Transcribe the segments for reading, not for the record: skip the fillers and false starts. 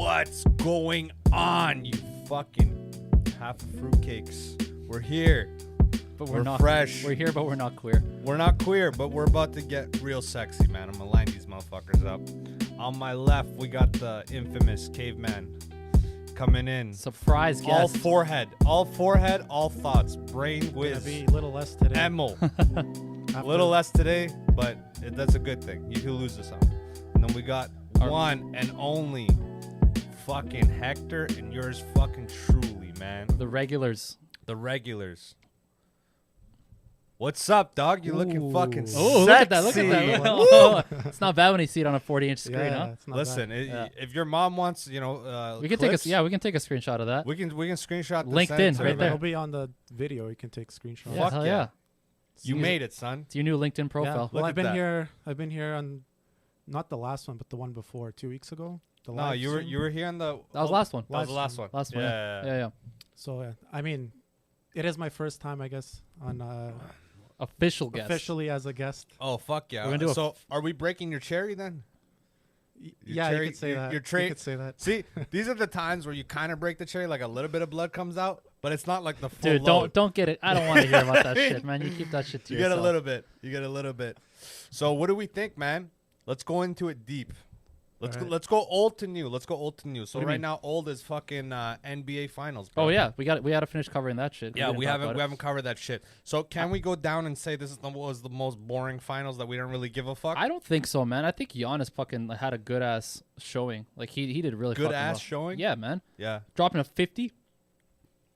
What's going on, you fucking half fruitcakes? We're here. But we're not fresh. We're here, but we're not queer. We're not queer, but we're about to get real sexy, man. I'm gonna line these motherfuckers up. On my left, we got the infamous caveman coming in. Surprise guest. All forehead, all thoughts. Brain whiz. Gonna be a little less today. EMIL. A little less today, but that's a good thing. You can lose this some. And then we got one and only fucking Hector and yours fucking truly, man. The regulars. The regulars. What's up, dog? You're looking fucking sexy. Oh, look at that. Look at that. Oh, it's not bad when you see it on a 40-inch screen, huh? It's not Listen, bad. if your mom wants, We can clips, we can take a screenshot of that. we can screenshot the LinkedIn, sensor, right man. there. It'll be on the video. You can take screenshots. Yeah, Fuck hell yeah. yeah. You made it, son. It's your new LinkedIn profile. Yeah. Look Well, at I've been that. here. I've been here on, not the last one, but the one before, 2 weeks ago. The No, live you were stream. here on the. That was last one. That was the live last stream. one. Last one. Yeah. Yeah. So I mean, it is my first time, I guess, on Official guest. officially as a guest. Oh fuck yeah! We're gonna do a So are we breaking your cherry then? Yeah, cherry- you could say your- that. your tray- You could say that. See, these are the times where you kind of break the cherry, like a little bit of blood comes out, but it's not like the full Dude, load. don't get it. I don't want to hear about that shit, man. You keep that shit to You yourself. get a little bit. You get a little bit. So what do we think, man? Let's go into it deep. Alright. Let's go old to new. So What do you right mean? now, old is fucking NBA Finals. Bro. Oh yeah, we got to finish covering that shit. Yeah, didn't we talk about it. haven't covered that shit. So can we go down and say this is was the most boring finals that we don't really give a fuck? I don't think so, man. I think Giannis fucking had a good ass showing. Like he did really Good fucking ass well. showing? Yeah, man. Yeah, Dropping a 50.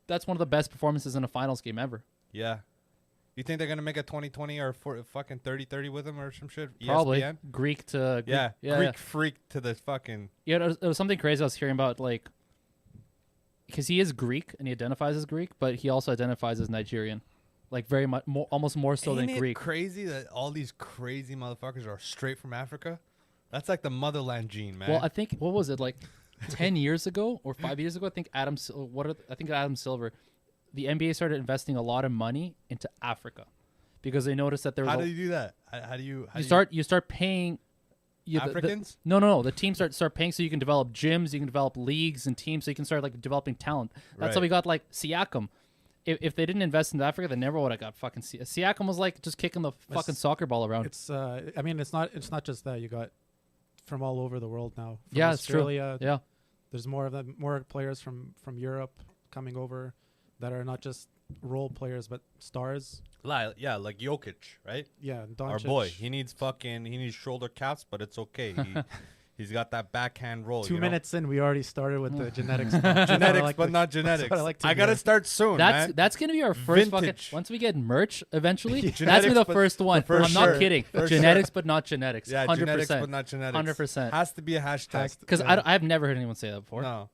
That's one of the best performances in a finals game ever. yeah. You think they're gonna make a 2020 or fucking 30-30 with him or some shit? Probably ESPN? Greek to Greek. Yeah, yeah, Greek freak to the fucking. Yeah, it was something crazy I was hearing about, like, because he is Greek and he identifies as Greek, but he also identifies as Nigerian, like very much, almost more so Ain't than it Greek. crazy that all these crazy motherfuckers are straight from Africa? That's like the motherland gene, man. Well, I think what was it like 10 years ago or 5 years ago? I think Adam Silver, the NBA started investing a lot of money into Africa because they noticed that there was How do you do that? How do you start paying Africans? No. The teams start paying so you can develop gyms, you can develop leagues and teams, so you can start like developing talent. That's how Right. we got like Siakam. If they didn't invest into Africa, they never would have got fucking Siakam was like just kicking the fucking soccer ball around. It's I mean, it's not just that. You got from all over the world now. From Yeah, it's true. Australia, Yeah, There's more of them, more players from Europe coming over that are not just role players but stars. Like Jokic, right? Yeah, Doncic. Our boy. He needs shoulder caps, but it's okay. He's got that backhand roll. 2 you know? minutes in, we already started with the genetics. Stuff. That's what I Genetics, like but to- not genetics. That's what I like to gotta hear. start soon, man. that's gonna be our first fucking. Vintage. Once we get merch eventually, that's Genetics, gonna be the but- first one. for I'm sure. not kidding. For Genetics, but not genetics. Yeah, 100%. genetics, but not genetics. 100%. Has to be a hashtag. Because Yeah. I've never heard anyone say that before. No.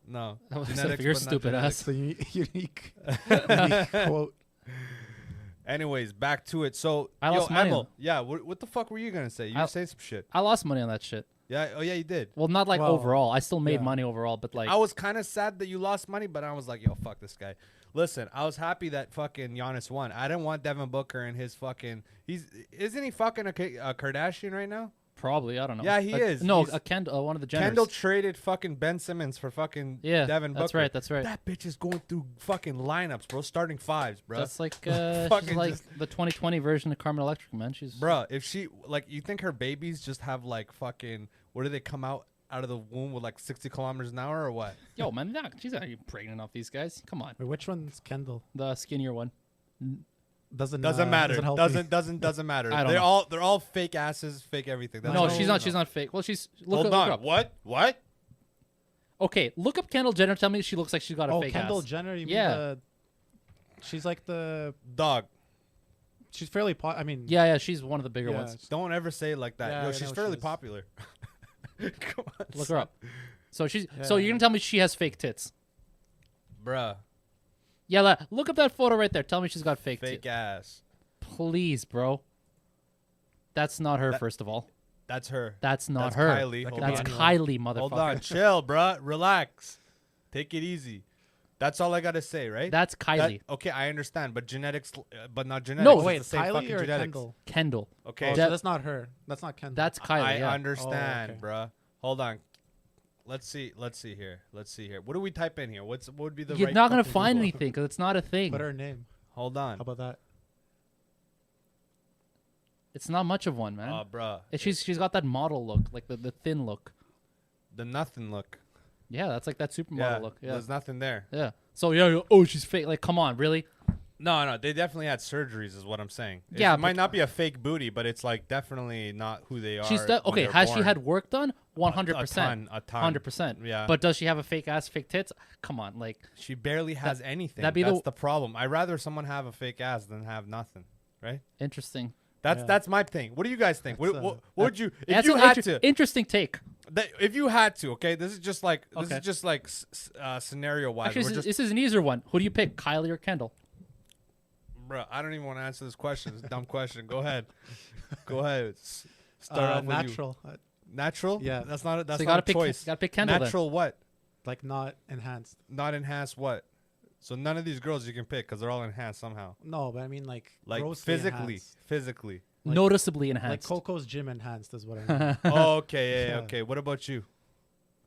Except Genetics, for your but not stupid genetics. ass. It's a unique quote. Anyways, back to it. So, I lost money Emil, on- yeah, what the fuck were you gonna say? You were saying some shit. I lost money on that shit. Yeah. Oh yeah, you did. Well, not like Well, overall. I still made yeah. money overall, but like I was kind of sad that you lost money, but I was like, yo, fuck this guy. Listen, I was happy that fucking Giannis won. I didn't want Devin Booker and his fucking. Isn't he fucking a Kardashian right now? probably I don't know. Yeah, he is. No, He's- a Kendall, one of the Jenners. Kendall traded fucking Ben Simmons for fucking Yeah, Devin Booker. that's right. That's right. That bitch is going through fucking lineups, bro. Starting fives, bro. That's like Fucking she's like just- the 2020 version of Carmen Electric, man. She's Bruh, if she like, you think her babies just have like fucking, where do they come out of the womb with like 60 kilometers an hour or what? Yo, man, she's not even pregnant off these guys. Come on, Wait, which one's Kendall? the skinnier one. Doesn't Matter. help Doesn't matter. I don't know. They're all fake asses, fake everything. That's No, all. she's not. She's not fake. Well, she's look Hold look on. her up. What? Okay, look up Kendall Jenner. Tell me she looks like she's got a Oh, fake Kendall ass. Jenner. You Yeah. mean she's like the. Dog. She's fairly. I mean. Yeah, she's one of the bigger Yeah, ones. Don't ever say it like that. Yeah, Yo, I she's know fairly she is. popular. Come on, Look son. her up. So so you're gonna tell me she has fake tits? Bruh. Yeah, look up that photo right there. Tell me she's got fake Fake tits. ass. Please, bro. That's not her. First of all, That's her. that's not That's her. Kylie. Hold That's on. Kylie, motherfucker. Hold on. Chill, bruh. Relax. Take it easy. That's all I gotta say, right? That's Kylie. Okay, I understand, but genetics, but not genetics. No, It's Wait, the same Kylie fucking or genetics. Kendall? Kendall. Okay, Oh, That- so that's not her. That's not Kendall. That's Kylie. I yeah. understand, Oh, okay. bruh. Hold on. Let's see here. What do we type in here? What would be the You're right not gonna fucking find Google? anything because it's not a thing. Put her name. Hold on. How about that? It's not much of one, man. Bruh. She's got that model look, like the thin look. The nothing look. Yeah, that's like that supermodel Yeah, look. Yeah, there's nothing there. yeah. So yeah, oh, she's fake. Like, come on, really? No, they definitely had surgeries, is what I'm saying. Yeah, It might but- not be a fake booty, but it's like definitely not who they are. She's when okay. they're Has she born. had work done? 100%. A ton. 100%. Yeah. But does she have a fake ass, fake tits? Come on, like She barely has anything. that'd be That's the- the problem. I'd rather someone have a fake ass than have nothing, right? interesting. Yeah. That's my thing. What do you guys think? What, That's, what would you if That's you an had to? interesting take. If you had to, okay, this is just like Okay. scenario wise. Actually, this is an easier one. Who do you pick, Kylie or Kendall? Bro, I don't even want to answer this question. It's a dumb question. Go ahead. Go ahead. Start off with you. Natural. Natural? Yeah. That's not. That's So you not gotta a pick. choice. Gotta pick Kendall. Natural what? Like not enhanced. Not enhanced what? So none of these girls you can pick because they're all enhanced somehow. No, but I mean like grossly physically, enhanced. physically. Then. Noticeably Like enhanced. Coco's gym enhanced is what I mean. Oh, okay, Yeah. okay. What about you?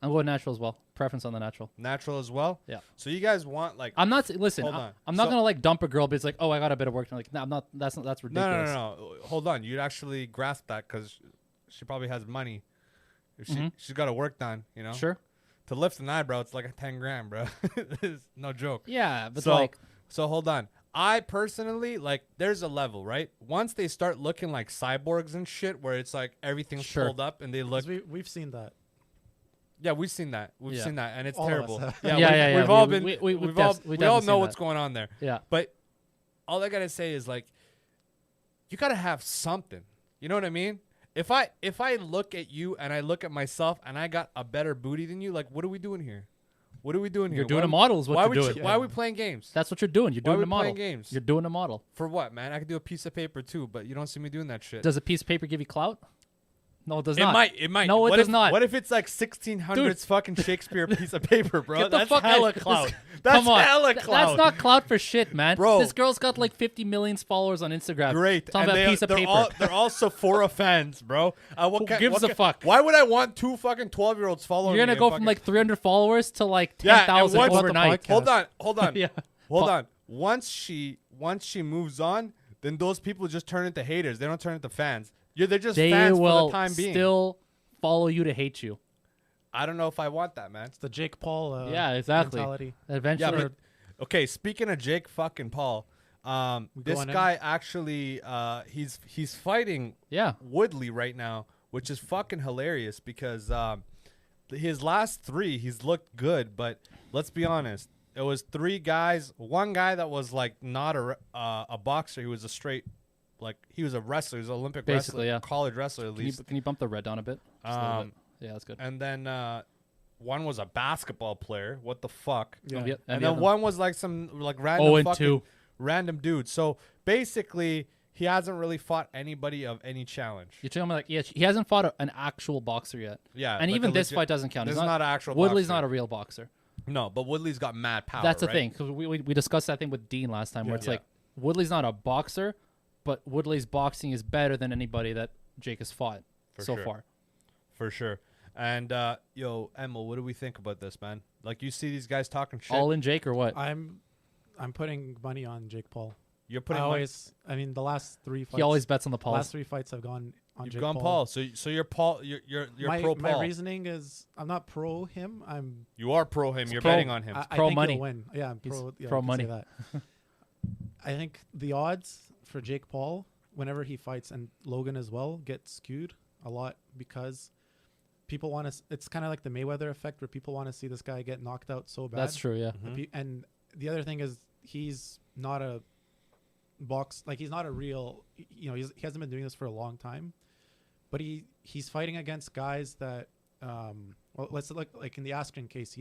I'm going natural as well. Preference on the natural. Natural as well. Yeah. So you guys want like? I'm not. Listen, Hold on. I'm not So- gonna like dump a girl, but it's like, oh, I got a bit of work. Like, no, I'm not. That's ridiculous. No. Hold on. You'd actually grasp that because she probably has money. If Mhm. she's got to work done, you know. Sure. To lift an eyebrow, it's like a 10 grand, bro. It's no joke. Yeah, but So- like, So hold on. I personally like. There's a level, right? Once they start looking like cyborgs and shit, where it's like everything's Sure. pulled up and they look. 'Cause we've seen that. Yeah, we've seen that. We've Yeah. seen that, and it's All of us terrible. have. Yeah, We've all we- been. we- We, we've have all. def- We we've all definitely know seen what's that. going on there. yeah, But all I gotta say is like, you gotta have something. You know what I mean? If I look at you and I look at myself and I got a better booty than you, like, what are we doing here? What are we doing here? you're doing Why a model. Is what Why you're we doing. why are we playing games? That's what you're doing. You're Why doing are a we model. playing games? You're doing a model. For what, man? I could do a piece of paper too, but you don't see me doing that shit. Does a piece of paper give you clout? No, it does It not. might. It might. No, it What does if- not. What if it's like 1600s fucking Shakespeare piece of paper, bro? Get the That's fuck out- hella this- clout. That's Come on. hella That's clout. not clout for shit, man. Bro. This girl's got like 50 million followers on Instagram. Great. Talking about a piece of they're paper. They're all Sephora fans, bro. Who gives a fuck? Why would I want two fucking 12-year-olds following You're me gonna and go fucking- from like 300 followers to like Yeah, and 10,000 once- overnight. Hold on. Yeah. Hold on. Once she moves on, then those people just turn into haters. They don't turn into fans. They're just They fans for will the time being. still follow you to hate you. I don't know if I want that, man. It's the Jake Paul. Yeah, exactly. Mentality. Eventually, Yeah, but okay. Speaking of Jake fucking Paul, this going in? guy actually he's fighting yeah. Woodley right now, which is fucking hilarious because his last three he's looked good, but let's be honest, it was three guys. One guy that was like not a boxer, he was a straight like he was a wrestler, he was an Olympic Basically, wrestler, yeah. college wrestler at Can you, least. can you bump the red down a bit? Just a little Um, bit. Yeah, that's good. And then one was a basketball player. What the fuck? Yeah. Yep, And the then other- one was like some like random 0 and fucking 2. random dude. So basically, he hasn't really fought anybody of any challenge. You're telling me like, yeah, he hasn't fought an actual boxer yet. Yeah, And like even a this legit- fight doesn't count. This He's is not an actual. Woodley's boxer. not a real boxer. No, but Woodley's got mad power. That's the right? thing. Because we discussed that thing with Dean last time, where Yeah. it's Yeah. like Woodley's not a boxer, but Woodley's boxing is better than anybody that Jake has fought For so sure. far. For sure. And yo, Emil, what do we think about this, man? Like you see these guys talking shit. All in Jake or what? I'm putting money on Jake Paul. You're I putting. money- always. I mean, the last three fights. He always bets on the last Pauls. 3 fights have gone on You've Jake gone Paul. So you're Paul. You're my, pro my Paul. reasoning is I'm not pro him. You are pro him. You're pro- betting on him. I pro think money. he'll win. Yeah, I'm He's pro. Yeah, pro you can money. say that. I think the odds for Jake Paul whenever he fights and Logan as well get skewed a lot because people want to. It's kind of like the Mayweather effect where people want to see this guy get knocked out so bad. That's true, yeah. Mhm. And the other thing is he's not a he's not a real, he hasn't been doing this for a long time, but he's fighting against guys that well, let's look like in the Askren case.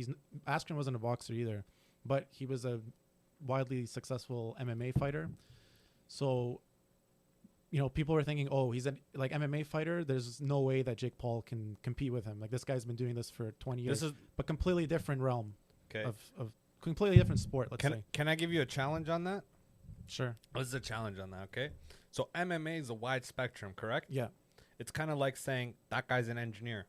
Askren wasn't a boxer either, but he was a widely successful MMA fighter. So people were thinking, oh, he's an like MMA fighter, there's no way that Jake Paul can compete with him. Like this guy's been doing this for 20 years. This is but completely different realm okay. of completely different sport, let's say. Can I give you a challenge on that? Sure. What's the challenge on that? Okay, so MMA is a wide spectrum, correct? Yeah. It's kind of like saying that guy's an engineer.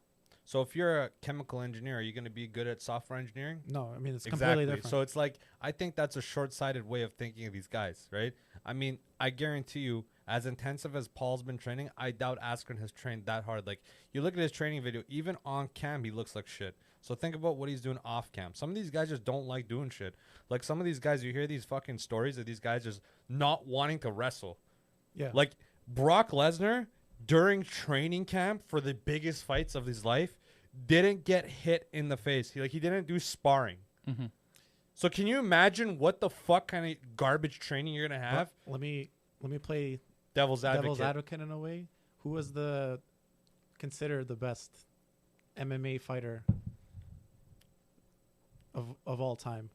So if you're a chemical engineer, are you going to be good at software engineering? No, I mean it's completely different. So it's like, I think that's a short-sighted way of thinking of these guys, right? I mean, I guarantee you, as intensive as Paul's been training, I doubt Askren has trained that hard. Like, you look at his training video, even on cam, he looks like shit. So think about what he's doing off cam. Some of these guys just don't like doing shit. Like, some of these guys, you hear these fucking stories of these guys just not wanting to wrestle. Yeah. Like, Brock Lesnar, during training camp for the biggest fights of his life, didn't get hit in the face. He didn't do sparring. Mm-hmm. So can you imagine what the fuck kind of garbage training you're gonna have? But let me play Devil's devil's advocate in a way. Who was considered the best MMA fighter of all time?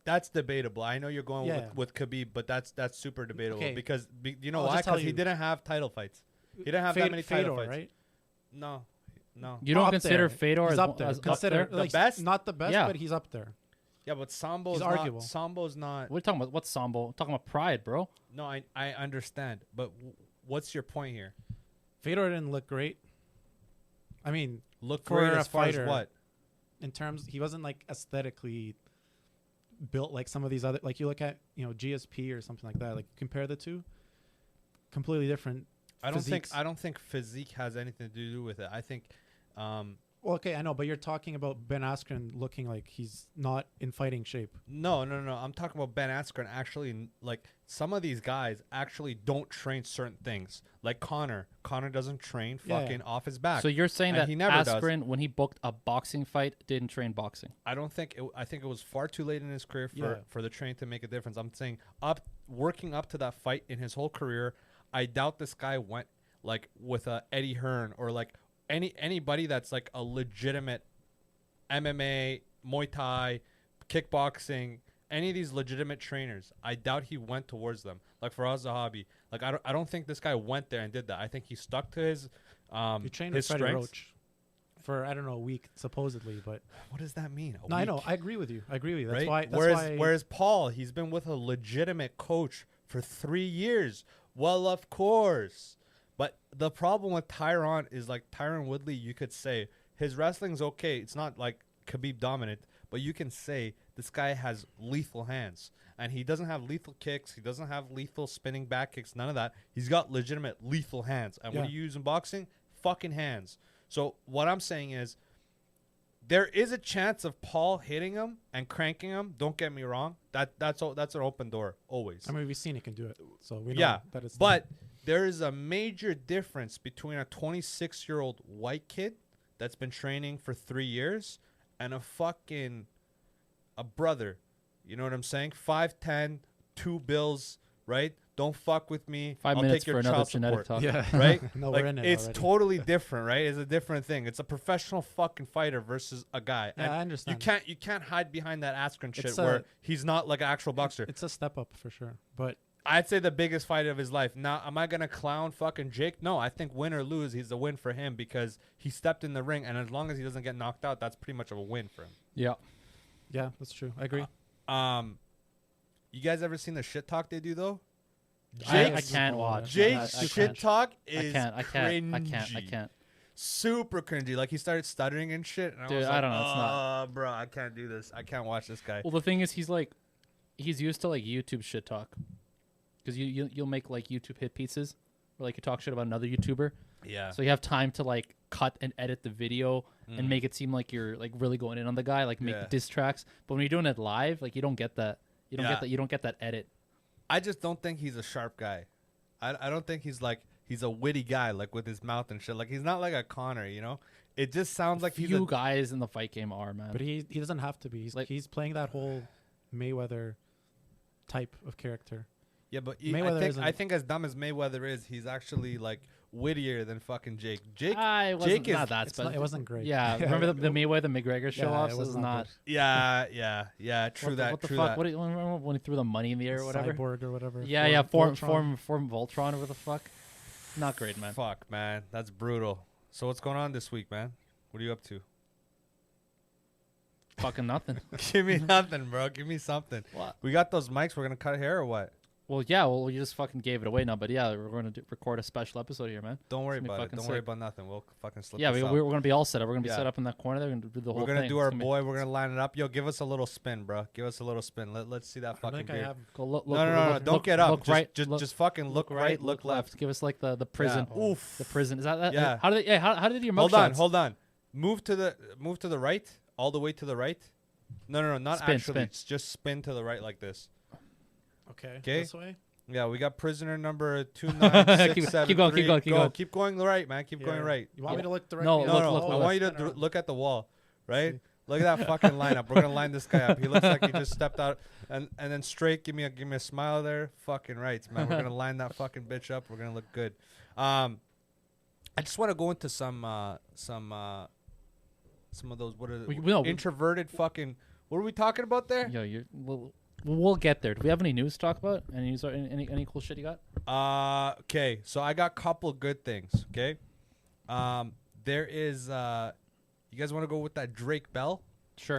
That's debatable. I know you're going Yeah. with Khabib, but that's super debatable Okay. because you know I'll why? just tell Because he you. didn't have title fights. He didn't have that many title fights. Right? No. You don't Up consider there. Fedor He's as, up there. as up Consider there? The like, best? not the best, Yeah. but he's up there. Yeah, but Sambo's He's not. arguable. Sambo's not. What are you talking about? What's Sambo? I'm talking about pride, bro. No, I understand, but what's your point here? Fedor didn't look great. I mean, Look For great a as far as fighter, what? in terms, he wasn't like aesthetically built like some of these other. Like you look at GSP or something like that. Like compare the two, completely different. I physiques. don't think physique has anything to do with it. I think Well, okay, I know, but you're talking about Ben Askren looking like he's not in fighting shape. no. I'm talking about Ben Askren actually. Like, some of these guys actually don't train certain things. Like Connor doesn't train Yeah. fucking off his back. So you're saying And that he never does. Askren, when he booked a boxing fight, didn't train boxing? I don't think I think it was far too late in his career Yeah. for the training to make a difference. I'm saying working up to that fight in his whole career, I doubt this guy went like with a Eddie Hearn or like anybody that's like a legitimate MMA, Muay Thai, kickboxing, any of these legitimate trainers. I doubt he went towards them. Like Faraz Zahabi, like I don't think this guy went there and did that. I think he stuck to his You trained his with Freddie strengths. Roach for I don't know a week supposedly, but What does that mean? no, I know. I agree with you. That's Right? why. That's whereas, why. whereas Paul, he's been with a legitimate coach for 3 years. Well, of course. But the problem with Tyron is like Tyron Woodley, you could say his wrestling's okay. It's not like Khabib dominant, but you can say this guy has lethal hands. And he doesn't have lethal kicks. He doesn't have lethal spinning back kicks. None of that. He's got legitimate lethal hands. And what Yeah. do you use in boxing? Fucking hands. So what I'm saying is there is a chance of Paul hitting him and cranking him. Don't get me wrong. That's an open door always. I mean, we've seen he can do it, so we know Yeah, that it's. but there is a major difference between a 26-year-old white kid that's been training for 3 years and a brother. You know what I'm saying? 5'10", 2 bills, right? Don't fuck with me. 5 I'll minutes take your for another child genetic support. talk. yeah, Right? no, Like, we're in it. it's already. totally different, right? It's a different thing. It's a professional fucking fighter versus a guy. Yeah, And I understand. You can't hide behind that Askren shit It's where he's not like an actual boxer. It's a step up for sure, but I'd say the biggest fight of his life. Now, am I gonna clown fucking Jake? No, I think win or lose, he's a win for him because he stepped in the ring, and as long as he doesn't get knocked out, that's pretty much of a win for him. Yeah. yeah, that's true. I agree. You guys ever seen the shit talk they do though? I Jake's can't watch. Jake's I shit can't. talk I is can't. I cringy. can't. Super cringy. Like he started stuttering and shit. And Dude, I was I like, don't know, it's not- bro, I can't do this. I can't watch this guy. Well, the thing is, he's used to like YouTube shit talk, because you'll make like YouTube hit pieces, where like you talk shit about another YouTuber. Yeah. So you have time to like cut and edit the video and make it seem like you're like really going in on the guy, like make Yeah. diss tracks. But when you're doing it live, like you don't get that. You don't Yeah. get that. You don't get that edit. I just don't think he's a sharp guy. I don't think he's a witty guy, like with his mouth and shit. Like he's not like a Connor, you know? It just sounds like he's Few guys in the fight game are, man. But he doesn't have to be. He's playing that whole Mayweather type of character. Yeah, but Mayweather I think as dumb as Mayweather is, he's actually like wittier than fucking Jake. Jake it wasn't Jake is not that It's not, special. it wasn't great. Yeah, remember the Mayweather McGregor show Yeah, offs? it This was is not not. good. yeah. True that. What the True fuck? that. What do you, remember when he threw the money in the air or whatever? Cyborg or whatever. Yeah, Voltron. form Voltron or what the fuck? Not great, man. Fuck, man, that's brutal. So what's going on this week, man? What are you up to? Fucking nothing. Give me nothing, bro. Give me something. What? We got those mics. We're gonna cut hair or what? Well, yeah. Well, you just fucking gave it away now. But yeah, we're going to record a special episode here, man. Don't worry It's gonna be about it. fucking Don't worry sick. about nothing. We'll fucking slip Yeah, this we're out. going to be all set up. We're going to be Yeah. set up in that corner there. We're going to do the whole We're thing. gonna do It's our gonna be- boy. We're gonna line it up. Yo, give us a little spin, bro. Give us a little spin. Let's see that I fucking think I beard. have. Go look, No, look, don't look, get up. Look just, right. just fucking look right, look left. Give us like the prison. Yeah. Oof. The prison. Is that? Yeah. How did? How did your Hold mug on, shots? hold on. Move to the right, all the way to the right. No, not Spin, actually. spin. It's just spin to the right like this. Okay. 'Kay. This way. Yeah, we got prisoner number 29673. Keep going, keep going, keep going. Keep going right, man. Keep going Here. right. You want me to look directly? No, at No, look, no, look, I look. want you to Spin around. look at the wall, right? See. Look at that fucking lineup. We're gonna line this guy up. He looks like he just stepped out, and then straight. Give me a smile there. Fucking right, man. We're gonna line that fucking bitch up. We're gonna look good. I just want to go into some of those. What are introverted fucking? What are we talking about there? Yo, we'll get there. Do we have any news to talk about? Any news? Any cool shit you got? Okay. So I got a couple good things. Okay. There is. You guys want to go with that Drake Bell? Sure.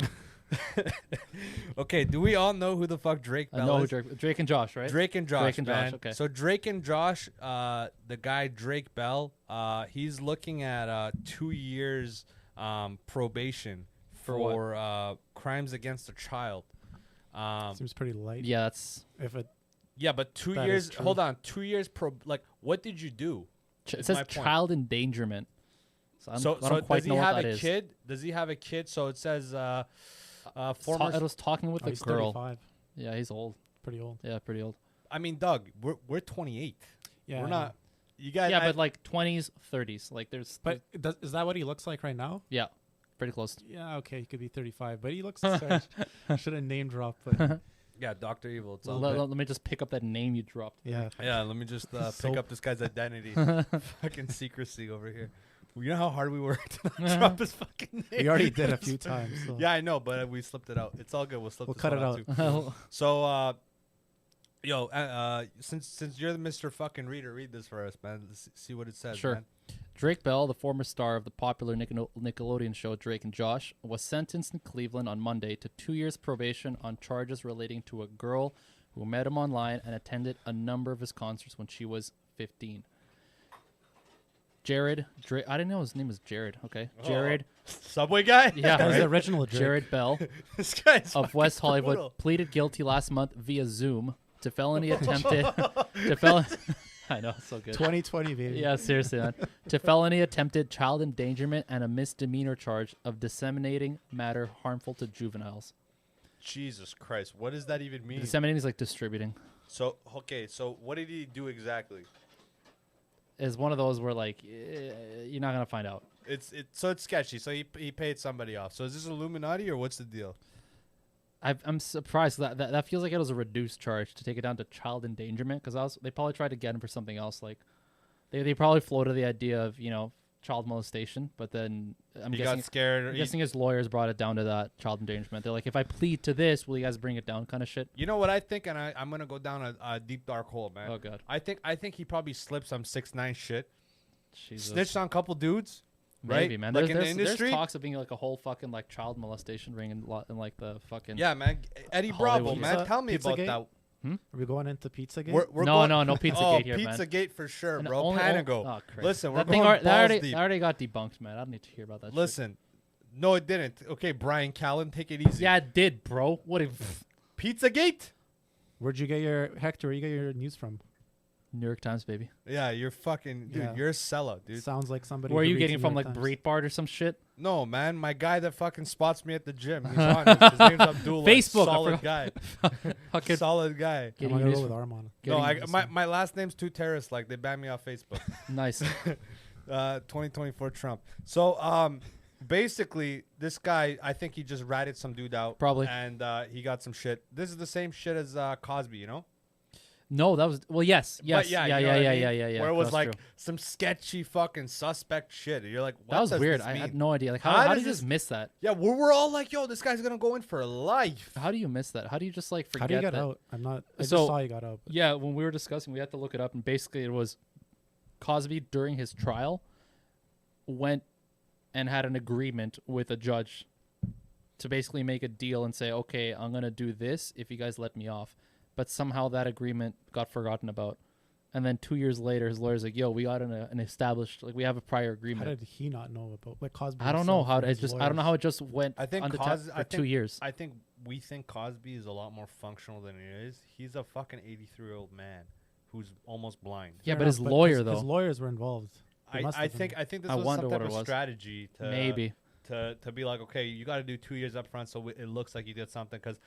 Okay. Do we all know who the fuck Drake Bell I know is? Drake and Josh, right? Drake and Josh, Drake and Josh, man. okay. So Drake and Josh, the guy Drake Bell, he's looking at 2 years probation For for crimes against a child. Seems pretty light. Yeah, that's. If it. Yeah, but 2 That years. is true. Hold on, 2 years like what did you do? It Is says my point. child endangerment. I So don't quite does he know have what a that is. kid? Does he have a kid? So it says It former. was talking with Oh, a he's girl. 35. Yeah, he's old. Pretty old. Yeah, pretty old. I mean, Doug, we're 28. Yeah. We're I not. know. You guys. Yeah, but like 20s, 30s. Like there's. But is that what he looks like right now? Yeah, pretty close. Yeah. Okay. He could be 35, but he looks. Should have name dropped, but yeah, Dr. Evil. It's all Let, good. let me just pick up that name you dropped. yeah. Yeah, let me just pick So- up this guy's identity. Fucking secrecy over here. You know how hard we worked to not drop his fucking name? We already did a few times. So. Yeah, I know, but we slipped it out. It's all good. We'll slip We'll this cut one it out out. too. So, since you're the Mr. fucking reader, read this for us, man. Let's see what it says, Sure. man. Drake Bell, the former star of the popular Nickelodeon show Drake and Josh, was sentenced in Cleveland on Monday to 2 years probation on charges relating to a girl who met him online and attended a number of his concerts when she was 15. Jared, Drake, I didn't know his name was Jared. Okay, Jared, Subway guy? yeah, That was the right? original Drake. Jared Bell This guy's of fucking West Hollywood brutal. pleaded guilty last month via Zoom to felony attempted to felony. I know, it's so good. 2020, baby. Yeah, seriously, man. To felony attempted child endangerment and a misdemeanor charge of disseminating matter harmful to juveniles. Jesus Christ. What does that even mean? Disseminating is like distributing. So, okay, so what did he do exactly? Is one of those where like you're not gonna find out. It's sketchy. So he paid somebody off. So is this Illuminati or what's the deal? I'm surprised that feels like it was a reduced charge to take it down to child endangerment because they probably tried to get him for something else. Like they probably floated the idea of child molestation, but then I'm He guessing got scared. I'm guessing his lawyers brought it down to that child endangerment. They're like, if I plead to this, will you guys bring it down? Kind of shit. You know what I think, and I'm gonna go down a deep dark hole, man. Oh god, I think he probably slipped some 6ix9ine shit, Jesus. snitched on a couple dudes, right? Maybe, man. Like There's, in the there's industry. talks of being like a whole fucking like child molestation ring in like the fucking Yeah, man. Eddie Hollywood. Bravo, man. Pizza- Tell me about Pizzagate? that. Are we going into Pizzagate? We're No, going, no Pizzagate oh, here, man. Pizzagate for sure, And bro. only- Panago. oh, Christ. Listen, we're that thing going that already, balls deep. that already got debunked, man. I don't need to hear about that shit. Listen, no, it didn't. Okay, Brian Callen, take it easy. Yeah, it did, bro. What if Pizzagate. Where'd you get your Hector? Where you get your news from? New York Times, baby? Yeah, you're fucking dude. Yeah. You're a sellout, dude. Sounds like somebody. Where are who you reads getting the from? New Like York Times. Breitbart or some shit? No, man, my guy that fucking spots me at the gym. He's honest. His name's Abdullah. Facebook, I Solid guy. Fucking Solid guy. I'm getting gonna news go with from- Armand. No, getting my last name's too terrorist. Like they banned me off Facebook. nice. 2024 Trump. So basically, this guy, I think he just ratted some dude out. Probably. And he got some shit. This is the same shit as Cosby, you know? No, that was yes. But yeah, you know yeah, what yeah, I yeah, mean? yeah, yeah. Where it was That's like true. some sketchy fucking suspect shit. You're like, what That was does weird. this I mean? had no idea. Like, How how does did you this- just miss that? Yeah, we're all like, yo, this guy's gonna go in for life. How do you miss that? How do you just like forget How do you get that? out? I'm not. I So- just saw you got out. but- Yeah, when we were discussing, we had to look it up, and basically it was Cosby during his trial went and had an agreement with a judge to basically make a deal and say, okay, I'm gonna do this if you guys let me off. but somehow that agreement got forgotten about. And then 2 years later, his lawyer's like, "Yo, we got an established, like, we have a prior agreement." How did he not know about like Cosby? I don't know how himself or it his just. I don't know lawyers? how it just went. I think for 2 years. I think we think Cosby is a lot more functional than he is. He's a fucking 83-year-old man who's almost blind. Yeah, Fair but enough, his lawyer his though. lawyers were involved. They must I have been. think this I was wonder some what type it of was. strategy to Maybe. to be like, okay, you got to do 2 years up front so it looks like you did something. Because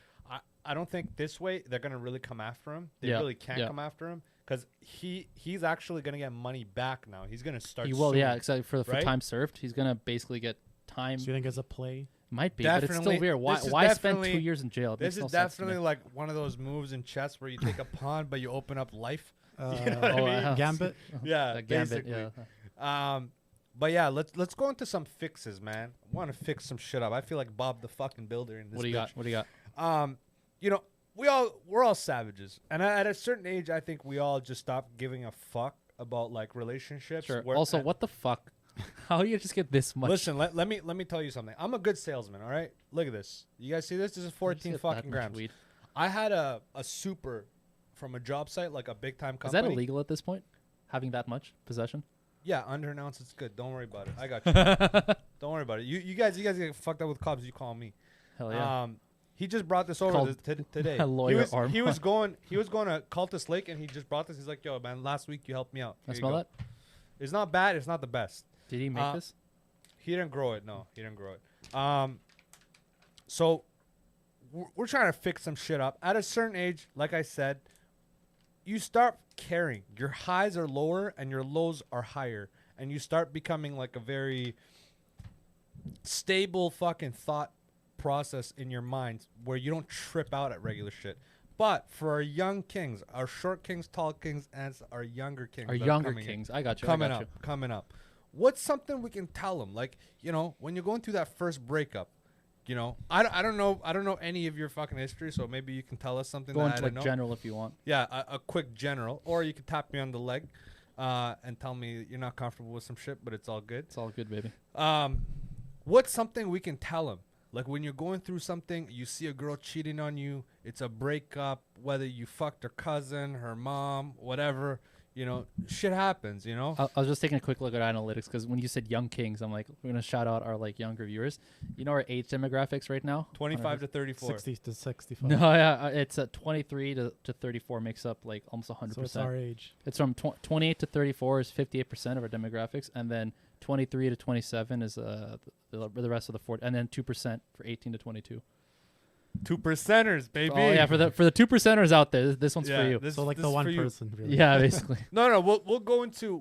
I don't think this way they're gonna really come after him. They Yeah, really can't yeah. come after him because he's actually gonna get money back now. He's gonna start. He will, suing. yeah, except for right? time served. He's gonna basically get time. So you think it's a play? Might be, but it's still Definitely- weird. Why this is spend 2 definitely- years in jail? It This makes is no sense to me. definitely like one of those moves in chess where you take a pawn but you open up life. Uh, know what I Oh, mean? Gambit. Yeah, That gambit, basically. yeah. But yeah, let's go into some fixes, man. I want to fix some shit up. I feel like Bob the fucking Builder in this. What do you got? bitch. What do you got? You know, we're all savages, and at a certain age, I think we all just stop giving a fuck about like relationships. Sure. where- Also, what the fuck? How do you just get this much? Listen, let me tell you something. I'm a good salesman. All right, look at this. You guys see this? This is You just 14 get that fucking much grams. weed. I had a super from a job site, like a big time Is company. that illegal at this point? Having that much possession? Yeah, under an ounce, it's good. Don't worry about it. I got you. Don't worry about it. You guys get fucked up with cops. You call me. Hell yeah. He just brought this over Called today. a lawyer arm. he was going to Cultus Lake, and he just brought this. He's like, "Yo, man, last week you helped me out. I Here you smell go." that. It's not bad. It's not the best. Did he make this? He didn't grow it. No, he didn't grow it. So we're trying to fix some shit up. At a certain age, like I said, you start caring. Your highs are lower and your lows are higher, and you start becoming like a very stable fucking thought process in your mind where you don't trip out at regular shit. But for our young kings, our short kings, tall kings, and our younger kings, Our that are younger coming in, kings. I got you. coming I got up, coming up. What's something we can tell them? Like, you know, when you're going through that first breakup, you know, I don't know any of your fucking history, so maybe you can tell us something you. Go that I into don't like know. general if you want. Yeah, a quick general, or you can tap me on the leg, and tell me you're not comfortable with some shit, but it's all good. It's all good, baby. What's something we can tell them? Like when you're going through something, you see a girl cheating on you, it's a breakup, whether you fucked her cousin, her mom, whatever, you know, shit happens, you know? I was just taking a quick look at analytics because when you said young kings, I'm like, we're gonna shout out our like younger viewers. You know our age demographics right now? 25 to 34. 60 to 65. No, yeah, it's 23 to 34 makes up like almost 100%. So it's our age. It's from 28 to 34 is 58% of our demographics, and then 23 to 27 is the rest of the 40, and then 2% for 18 to 22. 2%ers, baby. Oh yeah, for the 2%ers out there, this one's for you. So like this the is one for you. person. Really. Yeah, basically. No, we'll go into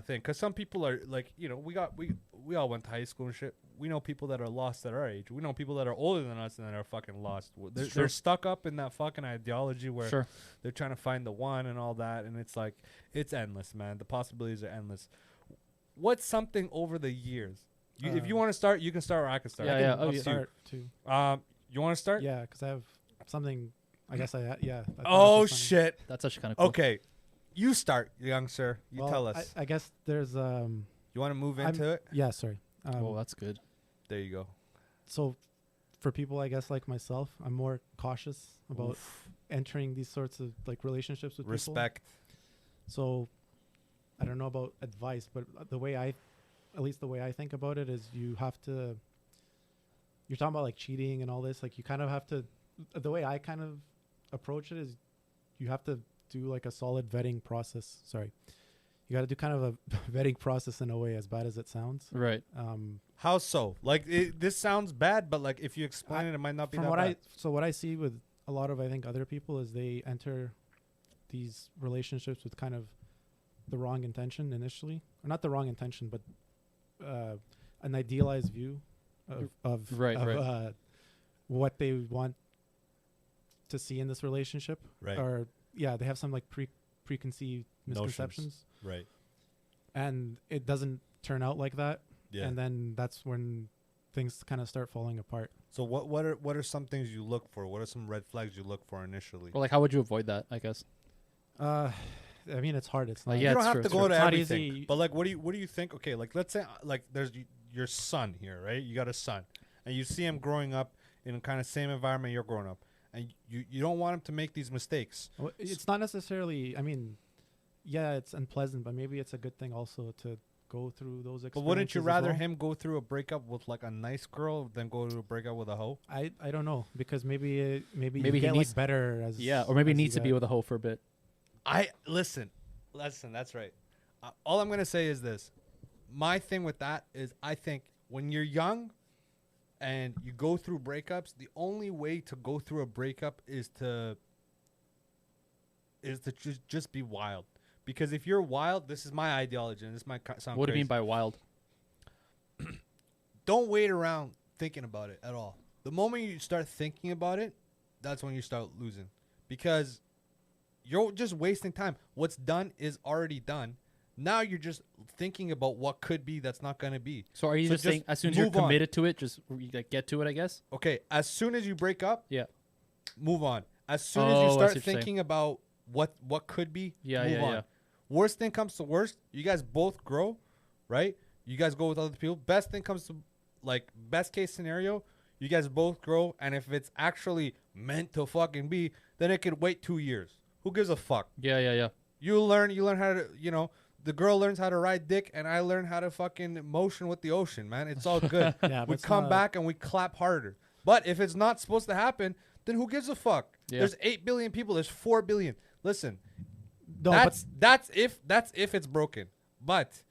thing because some people are like, you know, we all went to high school and shit. We know people that are lost at our age. We know people that are older than us and that are fucking lost. They're stuck up in that fucking ideology where Sure. they're trying to find the one and all that, and it's like it's endless, man. The possibilities are endless. What's something over the years? If you want to start, you can start, or I can start. Yeah, I can, yeah. up Oh, to yeah. you. Start too. You want to start? Yeah, because I have something. I guess I yeah. I thought Oh this was funny. shit. That's actually kind of cool. Okay, you start, young sir. You Well, tell us. I guess there's You want to move I'm- into it? yeah. Sorry. Oh, that's good. There you go. So for people, I guess like myself, I'm more cautious about entering these sorts of like relationships with people. Respect. So I don't know about advice, but at least the way I think about it is you have to, you're talking about like cheating and all this, like you kind of have to, the way I kind of approach it is you have to do like a solid vetting process. Sorry. You got to do kind of a vetting process in a way, as bad as it sounds. Right. How so? Like this sounds bad, but like if you explain it might not be From that what bad. so what I see with a lot of, I think, other people is they enter these relationships with kind of the wrong intention initially, or not the wrong intention, but an idealized view of Right. What they want to see in this relationship, Right. or they have some like preconceived misconceptions, Right. and it doesn't turn out like that, Yeah. and then that's when things kind of start falling apart. So what are some things you look for? What are some red flags you look for initially? Well, like, how would you avoid that? I guess. I mean, it's hard. It's not. Yeah, you don't it's have true, to it's go true. to It's not everything. easy. But like, what do you think? Okay, like let's say like there's your son here, right? You got a son, and you see him growing up in the kind of same environment you're growing up, and you don't want him to make these mistakes. Well, it's not necessarily. I mean, yeah, it's unpleasant, but maybe it's a good thing also to go through those experiences. But wouldn't you as rather well. him go through a breakup with like a nice girl than go to a breakup with a hoe? I don't know, because maybe Maybe you he get needs- like better as or maybe he as needs you to be get- with a hoe for a bit. I listen. That's right. All I'm gonna say is this. My thing with that is I think when you're young and you go through breakups, the only way to go through a breakup is to just be wild. Because if you're wild, this is my ideology, and this might sound What do you crazy. mean by wild? Don't wait around thinking about it at all. The moment you start thinking about it, that's when you start losing. Because you're just wasting time. What's done is already done. Now you're just thinking about what could be that's not going to be. So are you So just saying just as soon as you're move on. committed to it, just like, get to it, I guess? Okay, as soon as you break up, Yeah. move on. As soon as Oh, I you see start what you're saying. thinking about what could be, Yeah, move yeah, on. yeah. Worst thing comes to worst, you guys both grow, right? You guys go with other people. Best thing comes to, like, best case scenario, you guys both grow, and if it's actually meant to fucking be, then it could wait 2 years. Who gives a fuck? Yeah. You learn how to, the girl learns how to ride dick, and I learn how to fucking motion with the ocean, man. It's all good. Yeah, but We it's come not- back and we clap harder. But if it's not supposed to happen, then who gives a fuck? Yeah. There's 8 billion people. There's 4 billion. Listen, No, but that's if it's broken. But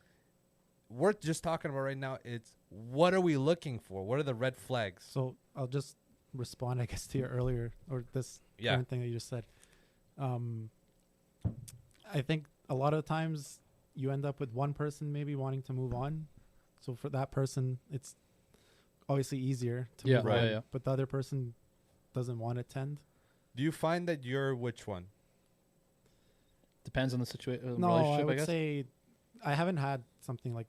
we're just talking about right now. It's what are we looking for? What are the red flags? so I'll just respond, I guess, to your earlier or this Yeah. current thing that you just said. I think a lot of times you end up with one person maybe wanting to move on. So for that person, it's obviously easier to Yeah, move right, on, yeah. but the other person doesn't want to tend. Do you find that you're which one? Depends on the situation. No, relationship, I would guess. say I haven't had something like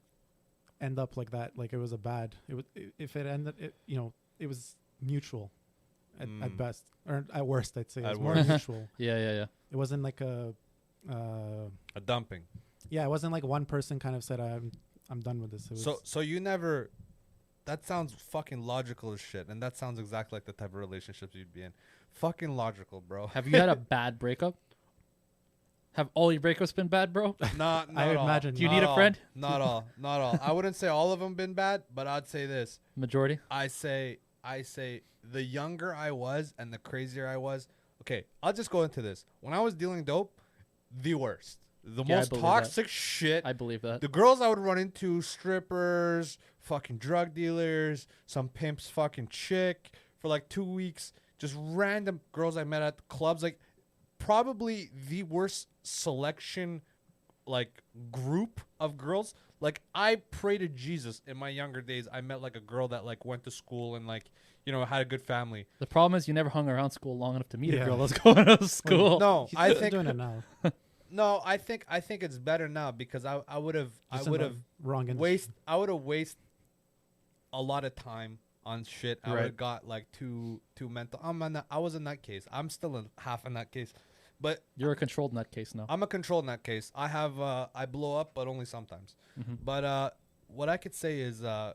end up like that. Like it was a bad. It was if it ended. It was mutual, at best, or at worst. I'd say it At was more worst. mutual. Yeah. It wasn't like a. A dumping. Yeah, it wasn't like one person kind of said I'm done with this. It was, So you never. That sounds fucking logical as shit, and that sounds exactly like the type of relationships you'd be in. Fucking logical, bro. Have you had a bad breakup? Have all your breakups been bad, bro? Not I at all. imagine Do you Not need a all. friend? Not all. Not all. I wouldn't say all of them been bad, but I'd say this. Majority? I say the younger I was and the crazier I was. Okay, I'll just go into this. When I was dealing dope, the worst. The Yeah, I most believe toxic shit. I believe that. The girls I would run into, strippers, fucking drug dealers, some pimp's fucking chick for like 2 weeks. Just random girls I met at clubs. Like, probably the worst selection, like, group of girls. Like, I pray to Jesus in my younger days. I met, like, a girl that, like, went to school and, like, had a good family. The problem is you never hung around school long enough to meet a Yeah. girl that's going to school. No, he's I just think doing it now. no, I think it's better now because I would have Just in the wrong industry. I would have wasted a lot of time on shit. I would Right. have got like too mental. I was in that case. I'm still in half in that case, but You're a controlled nut case now. I'm a control in that case. I have I blow up, but only sometimes. Mhm. But what I could say is the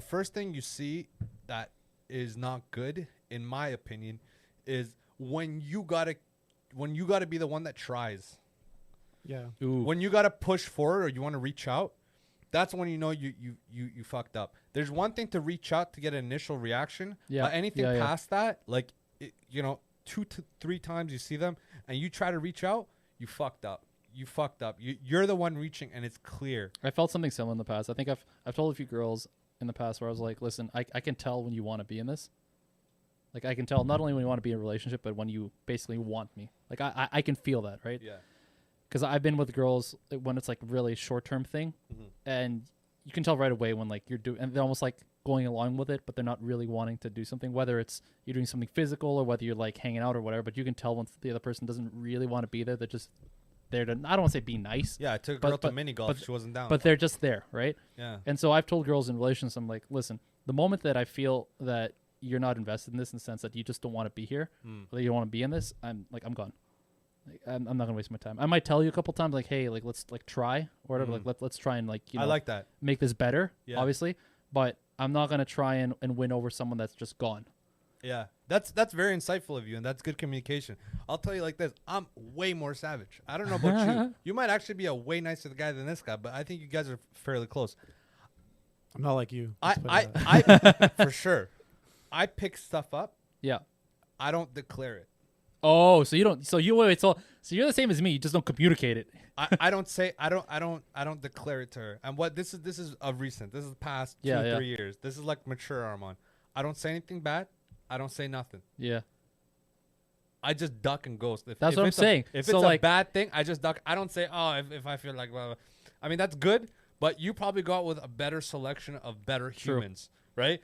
first thing you see that is not good, in my opinion, is when you gotta be the one that tries. Yeah. Ooh. When you gotta push forward or you want to reach out, that's when you know you fucked up. There's one thing to reach out to get an initial reaction. Yeah. But anything Yeah. past that, like 2 to 3 times you see them and you try to reach out, you fucked up. You're the one reaching, and it's clear. I felt something similar in the past. I think I've told a few girls in the past where I was like, listen, I can tell when you want to be in this. Like, I can tell not only when you want to be in a relationship, but when you basically want me. Like, I can feel that, right? Yeah. Because I've been with girls when it's like really short-term thing, and you can tell right away when like you're doing, and they're almost like going along with it, but they're not really wanting to do something, whether it's you're doing something physical or whether you're like hanging out or whatever, but you can tell when the other person doesn't really want to be there. They're just there to, I don't want to say be nice, Yeah, I took a But- girl to but- mini golf. but- She wasn't down. but they're just there, right? yeah. And so I've told girls in relations, I'm like, listen, the moment that I feel that you're not invested in this in the sense that you just don't want to be here, or that you don't want to be in this, I'm gone. Like, I'm not gonna waste my time. I might tell you a couple times, like, hey, like let's like try or whatever, like let's try and like I like that. make this better, Yeah. obviously, but I'm not gonna try and win over someone that's just gone. Yeah, that's very insightful of you, and that's good communication. I'll tell you like this: I'm way more savage. I don't know about you. You might actually be a way nicer guy than this guy, but I think you guys are fairly close. I'm not like you. I for sure. I pick stuff up. Yeah. I don't declare it. Oh, so you don't. So you wait. So you're the same as me. You just don't communicate it. I don't say. I don't declare it to her. And what this is of recent. This is the past 2-3 years. This is like mature Armand. I don't say anything bad. I don't say nothing. Yeah. I just duck and ghost. That's what I'm saying. If so it's like, a bad thing, I just duck. I don't say, oh, if I feel like, blah, blah. I mean, that's good, but you probably go out with a better selection of better humans, right?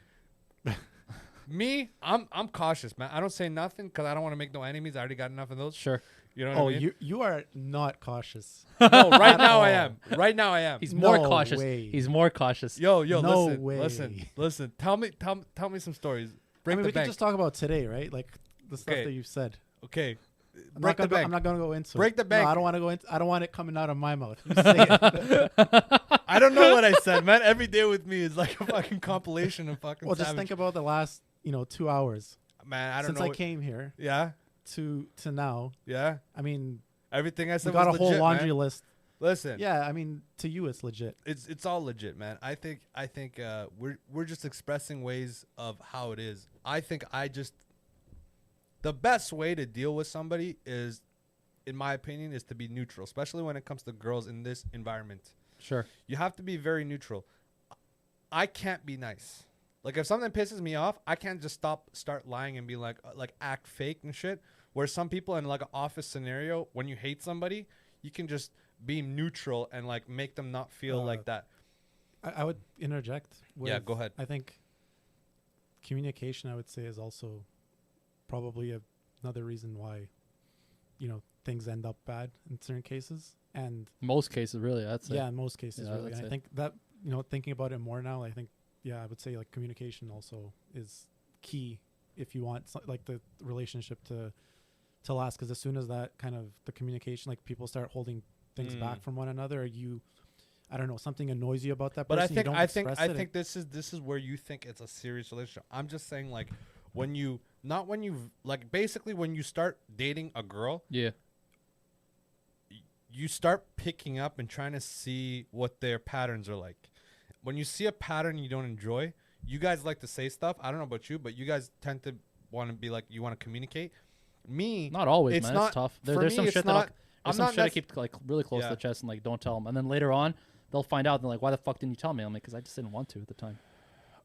Me, I'm cautious, man. I don't say nothing because I don't want to make no enemies. I already got enough of those. sure. You know what I mean? you are not cautious. No, right now I am. Right now I am. He's more No cautious. way. He's more cautious. Yo, No listen, way. listen. Tell me some stories. Break I mean, the we can bank. just talk about today, right? Like the stuff Okay. that you've said. Okay. I'm Break the bank. I'm not gonna go into Break it. the bank. No, I don't want to go into. I don't want it coming out of my mouth. You say it. I don't know what I said, man. Every day with me is like a fucking compilation of fucking Well, just savage. think about the last 2 hours Man, I don't since know. I came here Yeah. to now. Yeah. I mean, Everything I we said got a was whole legit, laundry man. list. Listen. Yeah, I mean, to you it's legit. It's all legit, man. I think we're just expressing ways of how it is. I think the best way to deal with somebody is, in my opinion, is to be neutral, especially when it comes to girls in this environment. Sure. You have to be very neutral. I can't be nice. Like if something pisses me off, I can't just start lying and be like act fake and shit. Where some people in like an office scenario, when you hate somebody, you can just be neutral and like make them not feel like that. I would interject. Yeah, go ahead. I think communication, I would say, is also probably another reason why things end up bad in certain cases. And Most cases, really. That's yeah, in most cases, Yeah, really. that's And I it. think that thinking about it more now, I think I would say like communication also is key if you want like the relationship to last. Because as soon as that kind of the communication, like people start holding things back from one another, I don't know, something annoys you about that But person. I think this is where you think it's a serious relationship. I'm just saying like when you basically when you start dating a girl, Yeah. you start picking up and trying to see what their patterns are like. When you see a pattern you don't enjoy, you guys like to say stuff. I don't know about you, but you guys tend to want to be like, you want to communicate. Me, Not always, it's man. not, It's tough. for There's me, some it's shit not, that I'm some not shit I nec- keep like really close to Yeah. the chest and like don't tell them. And then later on, they'll find out and they're like, "Why the fuck didn't you tell me?" I'm like, "Because I just didn't want to at the time."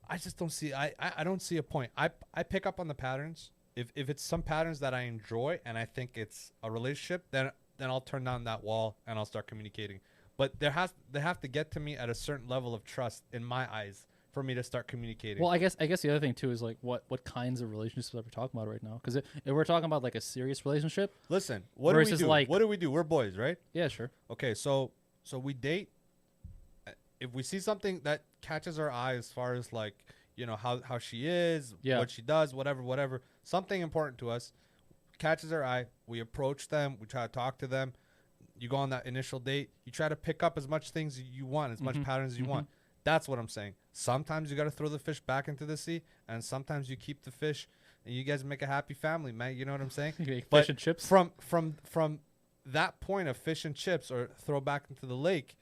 I just don't see. I don't see a point. I pick up on the patterns. If it's some patterns that I enjoy and I think it's a relationship, then I'll turn down that wall and I'll start communicating. But they have to get to me at a certain level of trust in my eyes for me to start communicating. Well, I guess the other thing too is like what kinds of relationships are we talking about right now? Because if we're talking about like a serious relationship, Listen, what do we versus, do? like- What do we do? We're boys, right? yeah, sure. Okay, so we date. If we see something that catches our eye as far as like, how she is, Yeah. what she does, whatever, something important to us catches our eye, we approach them, we try to talk to them. You go on that initial date, you try to pick up as much things as you want, as much patterns as you want. That's what I'm saying. Sometimes you got to throw the fish back into the sea, and sometimes you keep the fish, and you guys make a happy family, man. You know what I'm saying? You make But fish and chips. From that point of fish and chips or throw back into the lake,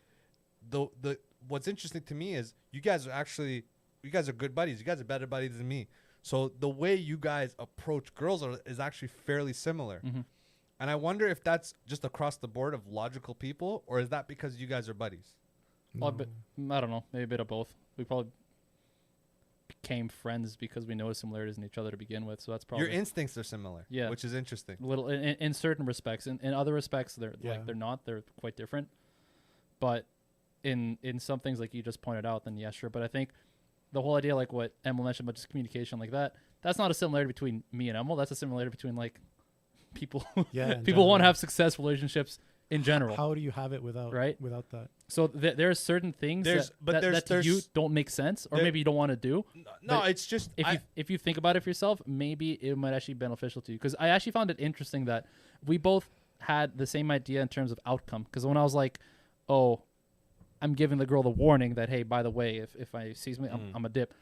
the what's interesting to me is you guys are good buddies. You guys are better buddies than me. So the way you guys approach girls is actually fairly similar. And I wonder if that's just across the board of logical people, or is that because you guys are buddies? Well, but I don't know. Maybe a bit of both. We probably became friends because we noticed similarities in each other to begin with. So that's probably Your instincts are similar, Yeah. which is interesting. little in certain respects. In other respects, they're Yeah. they're not. They're quite different. But in some things, like you just pointed out, then yeah, sure. But I think the whole idea, like what Emil mentioned about just communication like that, that's not a similarity between me and Emil. That's a similarity between like people. Yeah, in people want to general. have successsual relationships in general. How do you have it without without that? So there are certain things that to you don't make sense, or maybe you don't want to do. No, But it's just If you think about it for yourself, maybe it might actually be beneficial to you. Because I actually found it interesting that we both had the same idea in terms of outcome. Because when I was like, oh, I'm giving the girl the warning that, hey, by the way, if I sees me, I'm a dip.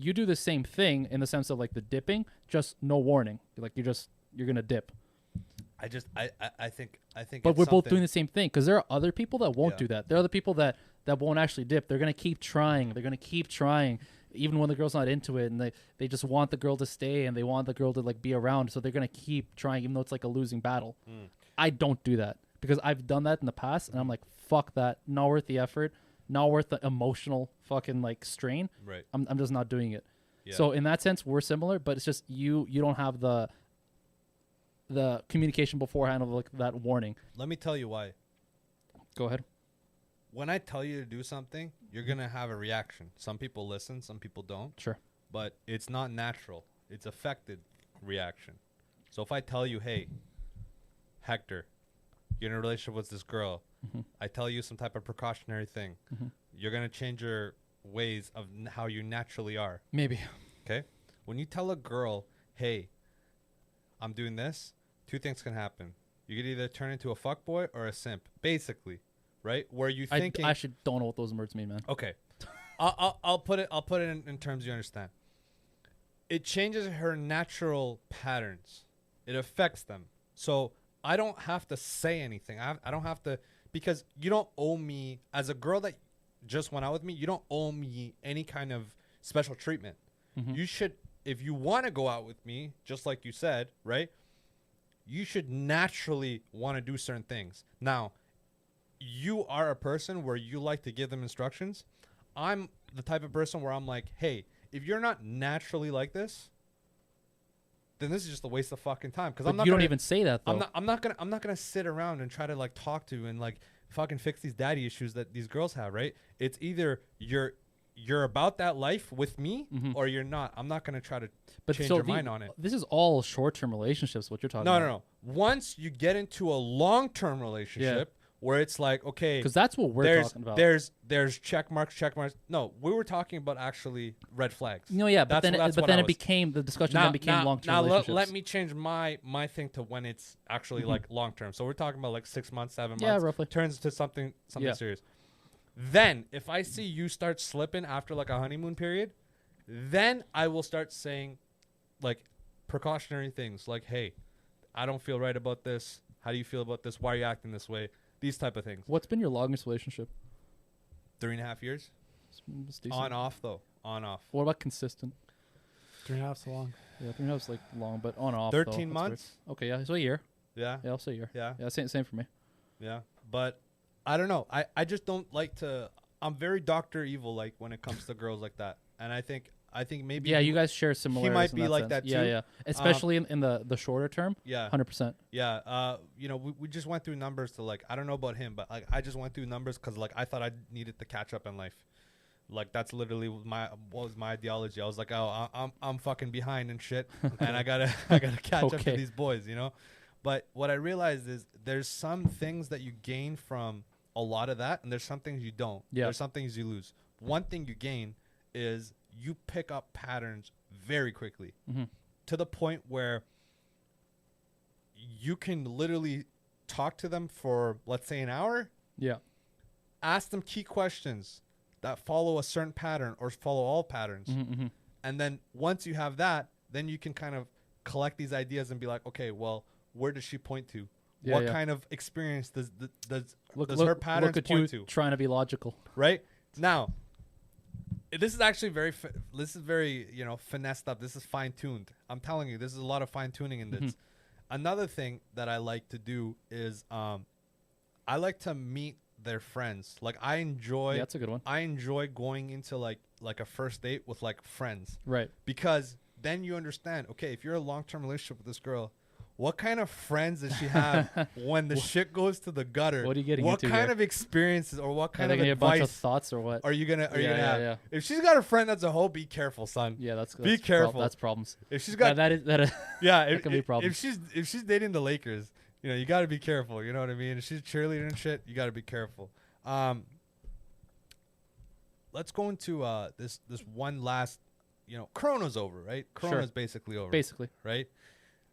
you do the same thing in the sense of like the dipping, just no warning. Like you're gonna dip. I think. But it's we're both something- doing the same thing because there are other people that won't Yeah. do that. There are other people that won't actually dip. They're gonna keep trying. They're gonna keep trying, even when the girl's not into it, and they just want the girl to stay and they want the girl to like be around. So they're gonna keep trying, even though it's like a losing battle. I don't do that because I've done that in the past, and I'm like, fuck that. Not worth the effort. Not worth the emotional fucking like strain. Right. I'm just not doing it. Yeah. So in that sense, we're similar, but it's just you don't have the communication beforehand of like that warning. Let me tell you why. Go ahead. When I tell you to do something, you're gonna have a reaction. Some people listen, some people don't. Sure. But it's not natural. It's affected reaction. So if I tell you, hey, Hector, you're in a relationship with this girl, I tell you some type of precautionary thing, you're gonna change your ways of how you naturally are. Maybe. Okay? When you tell a girl, hey, I'm doing this, two things can happen. You could either turn into a fuckboy or a simp, basically, right? Where you thinking. I actually don't know what those words mean, man. Okay, I'll put it in terms you understand. It changes her natural patterns. It affects them. So I don't have to say anything. I don't have to, because you don't owe me, as a girl that just went out with me, you don't owe me any kind of special treatment. You should, if you want to go out with me, just like you said, right? You should naturally want to do certain things. Now, you are a person where you like to give them instructions. I'm the type of person where I'm like, hey, if you're not naturally like this, then this is just a waste of fucking time. Because But you don't even say that though. I'm not gonna sit around and try to like talk to and like fucking fix these daddy issues that these girls have, right? It's either you're about that life with me or you're not. I'm not gonna try to change your mind on it. This is all short-term relationships. What you're talking No, about? no, no. Once you get into a long-term relationship where it's like, okay, Because that's what we're talking about. There's check marks. No, we were talking about actually red flags. No, yeah, but then That's what I it was- became the discussion. Then became long-term now relationships. let me change my thing to when it's actually like long-term. So we're talking about like 6 months, 7 months. Yeah, roughly. Turns to something Yeah. serious. Then if I see you start slipping after like a honeymoon period, then I will start saying like precautionary things like, hey, I don't feel right about this. How do you feel about this? Why are you acting this way? These type of things. What's been your longest relationship? 3.5 years. It's decent. On off though. On off. What about consistent? 3.5 so long. Yeah, 3.5 is like long, but on off. 13 though. That's weird. months. Okay, yeah, so a year. Yeah. Yeah, I'll say a year. Yeah. Yeah, same for me. Yeah. But I don't know. I just don't like to. I'm very Dr. Evil like when it comes to girls like that. And I think maybe Yeah, you guys share similarities. might in be that like sense. that Yeah, too. yeah. Especially in the shorter term. Yeah. 100%. Yeah. You know, we just went through numbers to like, I don't know about him, but like I just went through numbers because like I thought I needed to catch up in life. Like that's literally what was my ideology. I was like, oh, I'm fucking behind and shit, and I gotta catch up to Okay. these boys, you know. But what I realized is there's some things that you gain from a lot of that, and there's some things you don't. Yeah. There's some things you lose. One thing you gain is you pick up patterns very quickly, to the point where you can literally talk to them for, let's say, an hour, Yeah. ask them key questions that follow a certain pattern or follow all patterns. And then once you have that, then you can kind of collect these ideas and be like, okay, well, where does she point to? Yeah, What yeah. kind of experience does Look her patterns look at point you to? trying to be logical. Right? Now, this is actually very, you know, finessed up. This is fine-tuned. I'm telling you, this is a lot of fine-tuning in this. Another thing that I like to do is I like to meet their friends. Like I enjoy Yeah, that's a good one. I enjoy going into like a first date with like friends, Right. because then you understand, okay, if you're in a long-term relationship with this girl, what kind of friends does she have when the shit goes to the gutter? What are you getting What into kind here? of experiences or what Are kind they of gonna get a bunch of advice thoughts or what? are you gonna Yeah, have? yeah. If she's got a friend that's a hoe, be careful, son. Yeah, that's Be careful. That's problems. If she's got yeah, that can be problems. if she's dating the Lakers, you know, you got to be careful. You know what I mean? If she's cheerleading and shit, you got to be careful. Let's go into this one last. You know, Corona's over, right? Corona's basically over. Basically. right?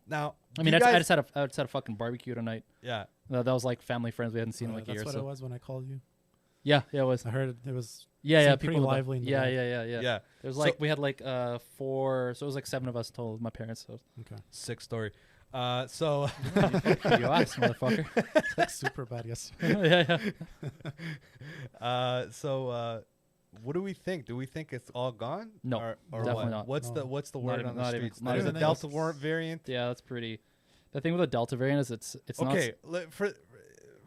Now, I mean, you I guys- just had a fucking barbecue tonight. yeah. That was like family friends we hadn't seen in like That's years. what So. it was when I called you. Yeah, it was. I heard it was Yeah, seemed people pretty were lively in the Yeah, back. yeah. Yeah. It was So- like we had like 4, so it was like 7 of us total with my parents. So Okay. Sick story. So you asked, motherfucker. It's like super bad. Yes. yeah. what do we think? Do we think it's all gone? No, or definitely what? not. What's No. what's the Not word even- on the not even- streets? not There's a even Delta close. warrant variant. Yeah, that's pretty. The thing with the Delta variant is it's not. Okay,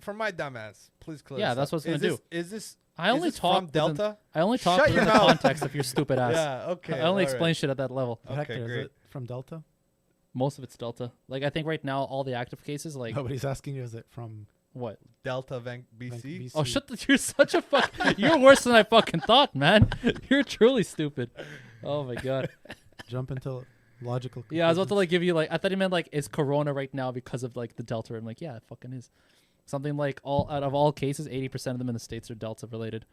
for my dumbass, please clear. Yeah, this that's up. what's gonna Is do. this- Is this? I is only this talk from Delta. I only talk Shut within your the mouth. context of your stupid ass. Yeah. Okay. I only all explain right. shit at that level. Okay, Hector, great. is it from Delta? Most of it's Delta. Like I think right now all the active cases, like Nobody's asking you. Is it from what? Delta BC. BC? Oh, you're such a fuck. You're worse than I fucking thought, man. You're truly stupid. Oh my god. Jump into logical. Yeah, I was about to conclusions. like give you like I thought he meant like is Corona right now because of like the Delta. I'm like, yeah, it fucking is. Something like all out of all cases, 80% of them in the States are Delta related.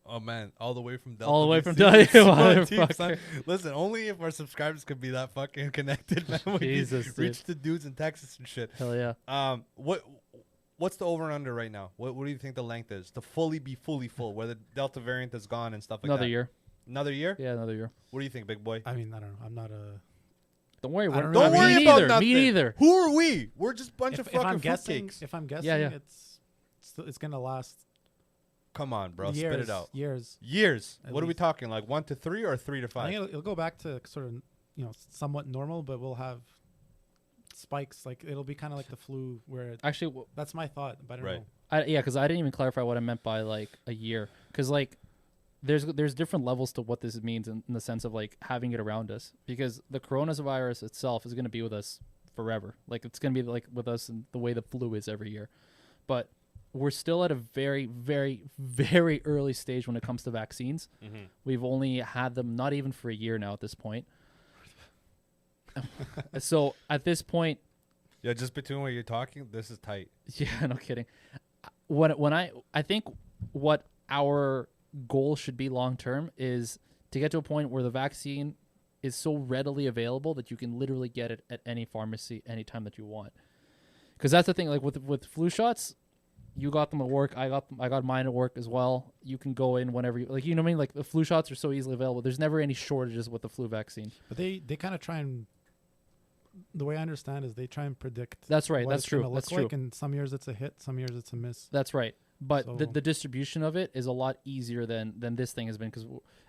Oh man, all the way from Delta. All the way BC. from Delta. It's so Motherfucker. deep, son. Listen, only if our subscribers could be that fucking connected, man. We Jesus, could dude. reach the dudes in Texas and shit. Hell yeah. What's the over and under right now? What do you think the length is to fully be fully full, where the Delta variant is gone and stuff like Another that? year. Another year? Yeah, another year. What do you think, big boy? I mean, I don't know. I'm not a. Don't worry. I don't Don't know. worry me about neither. nothing. Me neither. Who are we? We're just a bunch of If fucking I'm guessing, fruitcakes. if I'm guessing, yeah. it's gonna last Come on, bro. years. Spit it out. Years. Years. At What are we least. talking? Like 1 to 3 or 3 to I 5? think it'll go back to sort of somewhat normal, but we'll have spikes. Like it'll be kind of like the flu, where Actually, that's my thought, but I don't Right. know. yeah, because I didn't even clarify what I meant by like a year. Because like, there's different levels to what this means in the sense of like having it around us. Because the coronavirus itself is going to be with us forever. Like it's going to be like with us in the way the flu is every year. But we're still at a very, very, very early stage when it comes to vaccines. Mm-hmm. We've only had them not even for a year now at this point. So at this point, Yeah, just between what you're talking, this is tight. yeah, no kidding. When I think what our goal should be long term is to get to a point where the vaccine is so readily available that you can literally get it at any pharmacy anytime that you want. Because that's the thing, like with flu shots, you got them at work. I got mine at work as well. You can go in whenever you like. You know what I mean? Like the flu shots are so easily available. There's never any shortages with the flu vaccine. But they kind of try and. The way I understand is they try and predict. That's right. what That's it's gonna true. look That's like, true. and some years it's a hit, some years it's a miss. That's right. But So- the distribution of it is a lot easier than this thing has been, because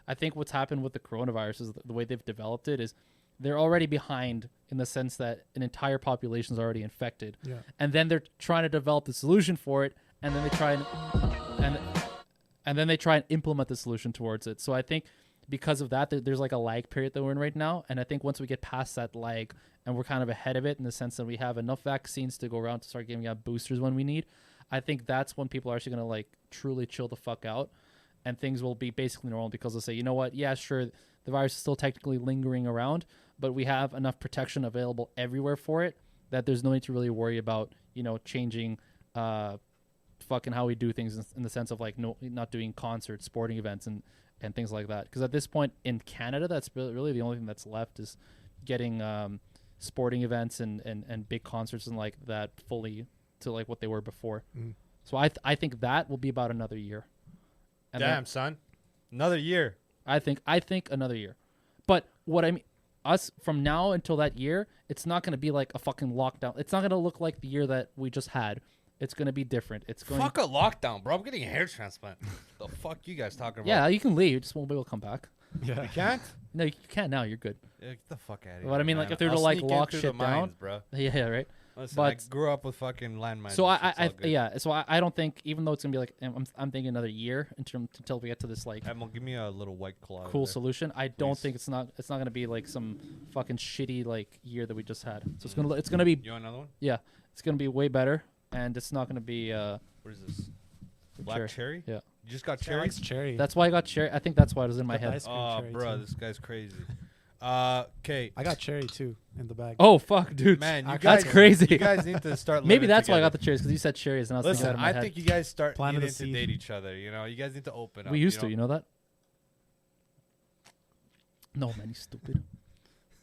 I think what's happened with the coronavirus is the way they've developed it is they're already behind in the sense that an entire population is already infected, Yeah. and then they're trying to develop the solution for it, and then they try and then they try and implement the solution towards it. So I think because of that, there's like a lag period that we're in right now, and I think once we get past that lag and we're kind of ahead of it in the sense that we have enough vaccines to go around to start giving out boosters when we need, I think that's when people are actually going to like truly chill the fuck out, and things will be basically normal, because they'll say, you know what, yeah, sure, the virus is still technically lingering around, but we have enough protection available everywhere for it that there's no need to really worry about, changing fucking how we do things in the sense of like not doing concerts, sporting events, and things like that. Because at this point in Canada, that's really the only thing that's left is getting sporting events and big concerts and like that fully to like what they were before. Mm. So I think that will be about another year. And Damn, son. Another year. I think another year. But what I mean, us from now until that year, it's not going to be like a fucking lockdown. It's not going to look like the year that we just had. It's going to be different. It's going. Fuck a lockdown, bro. I'm getting a hair transplant. The fuck you guys talking about? Yeah, you can leave. You just won't be able to come back. Yeah. You can't? No, you can't now. You're good. Yeah, get the fuck out of here. What I mean, like, man. if they were to, I'll like, sneak in lock through shit the down- mines, bro. Yeah, right. Listen, But- I grew up with fucking landmines. So and shit, it's all good. So I don't think, even though it's gonna be like I'm thinking another year until we get to this like Emil, give me a little white claw. cool there. solution. I don't Please. think it's not gonna be like some fucking shitty like year that we just had. So it's gonna be You want another one? it's gonna be way better, and it's not gonna be What is this? Black cherry? Yeah. You just got Cherry. cherry? Likes cherry. That's why I got cherry. I think that's why it was in my Got the head. ice cream Oh, cherry bro, too. this guy's crazy. Okay. I got cherry too in the bag. Oh fuck, dude. Man, you That's guys, crazy. You guys need to start. Maybe living that's why I got together. the cherries, because you said cherries, and I was thinking Listen, that in my I head. think you guys start Planted needing a to seed. date each other. You guys need to open up. We used to, you know that? No, man, you stupid.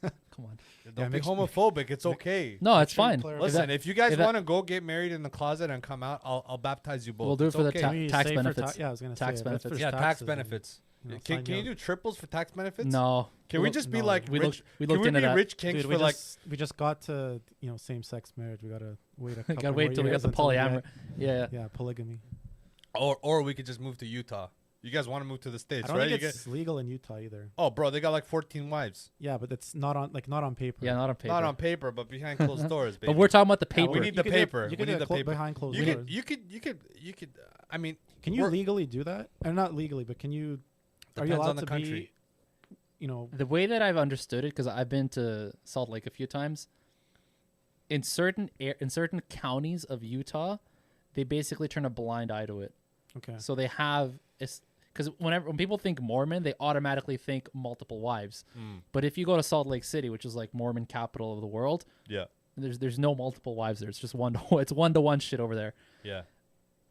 Come on. Don't be make- homophobic. It's okay. No, it's sure you fine. clarify. Listen, if you guys if that- want to go get married in the closet and come out, I'll baptize you both. We'll do it It's for the okay. Can we tax say for benefits. yeah, I was gonna Tax say if it's for benefits. Yeah, tax taxes, then, benefits. you know, Can sign you me do up. triples for tax benefits? No. Can we just be like we rich? we Can looked we into be that. rich kinks Dude, for like? we just got to same-sex marriage. We gotta wait a couple Gotta wait more till we years get the until we polyamory. Yeah. Yeah, polygamy. Or we could just move to Utah. You guys want to move to the I states, don't right? think You it's legal in Utah either. oh, bro, they got like 14 wives. Yeah, but it's not on paper. Yeah, not on paper. Not on paper, but behind closed doors, baby. but we're talking about the Yeah, paper. we need the could do it- paper. You We can need do the it paper. behind closed You doors. could. I mean, Can you we're- legally do that? Or not legally, but can you? Are you Depends allowed on the to country. be? The way that I've understood it, because I've been to Salt Lake a few times, in certain counties of Utah, they basically turn a blind eye to it. Okay. So they have, because when people think Mormon, they automatically think multiple wives. But if you go to Salt Lake City, which is like Mormon capital of the world, yeah, there's no multiple wives there. It's just it's 1-to-1 shit over there. yeah.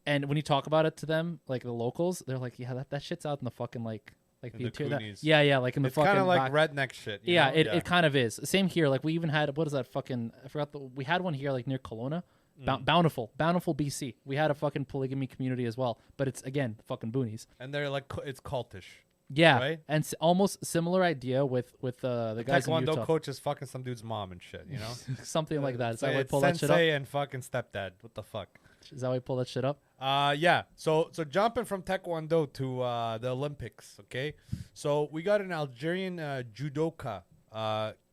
And when you talk about it to them, like the locals, they're like, yeah, that shit's out in the fucking like In the the interior. Coonies. Yeah, like in the It's fucking kind of like back. redneck shit. you Yeah, know? it kind of is. Same here. Like we even had what is that fucking? I forgot. We had one here like near Kelowna, Bountiful, BC. We had a fucking polygamy community as well, but it's again fucking boonies. And they're like, it's cultish. Yeah, Right? and almost similar idea with the guys in Taekwondo Utah. coach is fucking some dude's mom and shit. You know, Something like that. Is that why we it's pull that shit up? sensei and fucking stepdad. What the fuck? Is that why we pull that shit up? Yeah. So jumping from Taekwondo to the Olympics, okay? So we got an Algerian judoka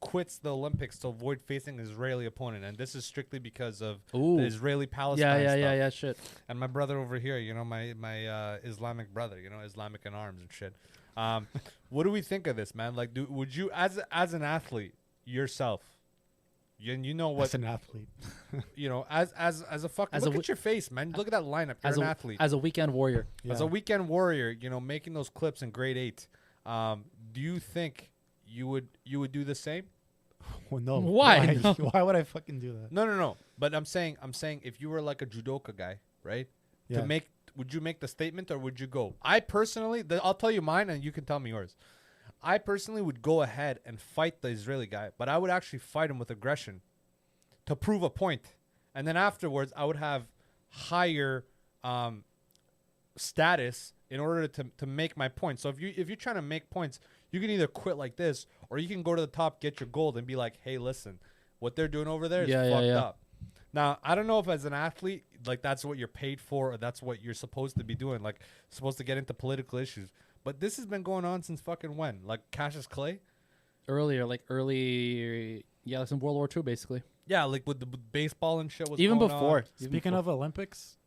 quits the Olympics to avoid facing an Israeli opponent, and this is strictly because of Ooh. the Israeli-Palestine stuff. Yeah. Shit. And my brother over here, my Islamic brother, Islamic in arms and shit. What do we think of this, man? Like, would you, as an athlete yourself, and you know what, As an athlete. as a fucking, look at your face, man. Look at that lineup. You're an athlete. As a weekend warrior. As a weekend warrior, making those clips in grade 8. Do you think you would do the same? Well, no. Why? No. Why would I fucking do that? No. But I'm saying if you were like a judoka guy, right? Yeah. Would you make the statement or would you go? I personally, I'll tell you mine and you can tell me yours. I personally would go ahead and fight the Israeli guy, but I would actually fight him with aggression to prove a point. And then afterwards, I would have higher status in order to make my point. So if you're trying to make points, you can either quit like this or you can go to the top, get your gold, and be like, hey, listen, what they're doing over there is fucked up. Now, I don't know if as an athlete, like that's what you're paid for or that's what you're supposed to be doing, like supposed to get into political issues. But this has been going on since fucking when? Like Cassius Clay? Early, like in World War II, basically. Yeah, like with the baseball and shit was Even going before. on. Speaking of Olympics,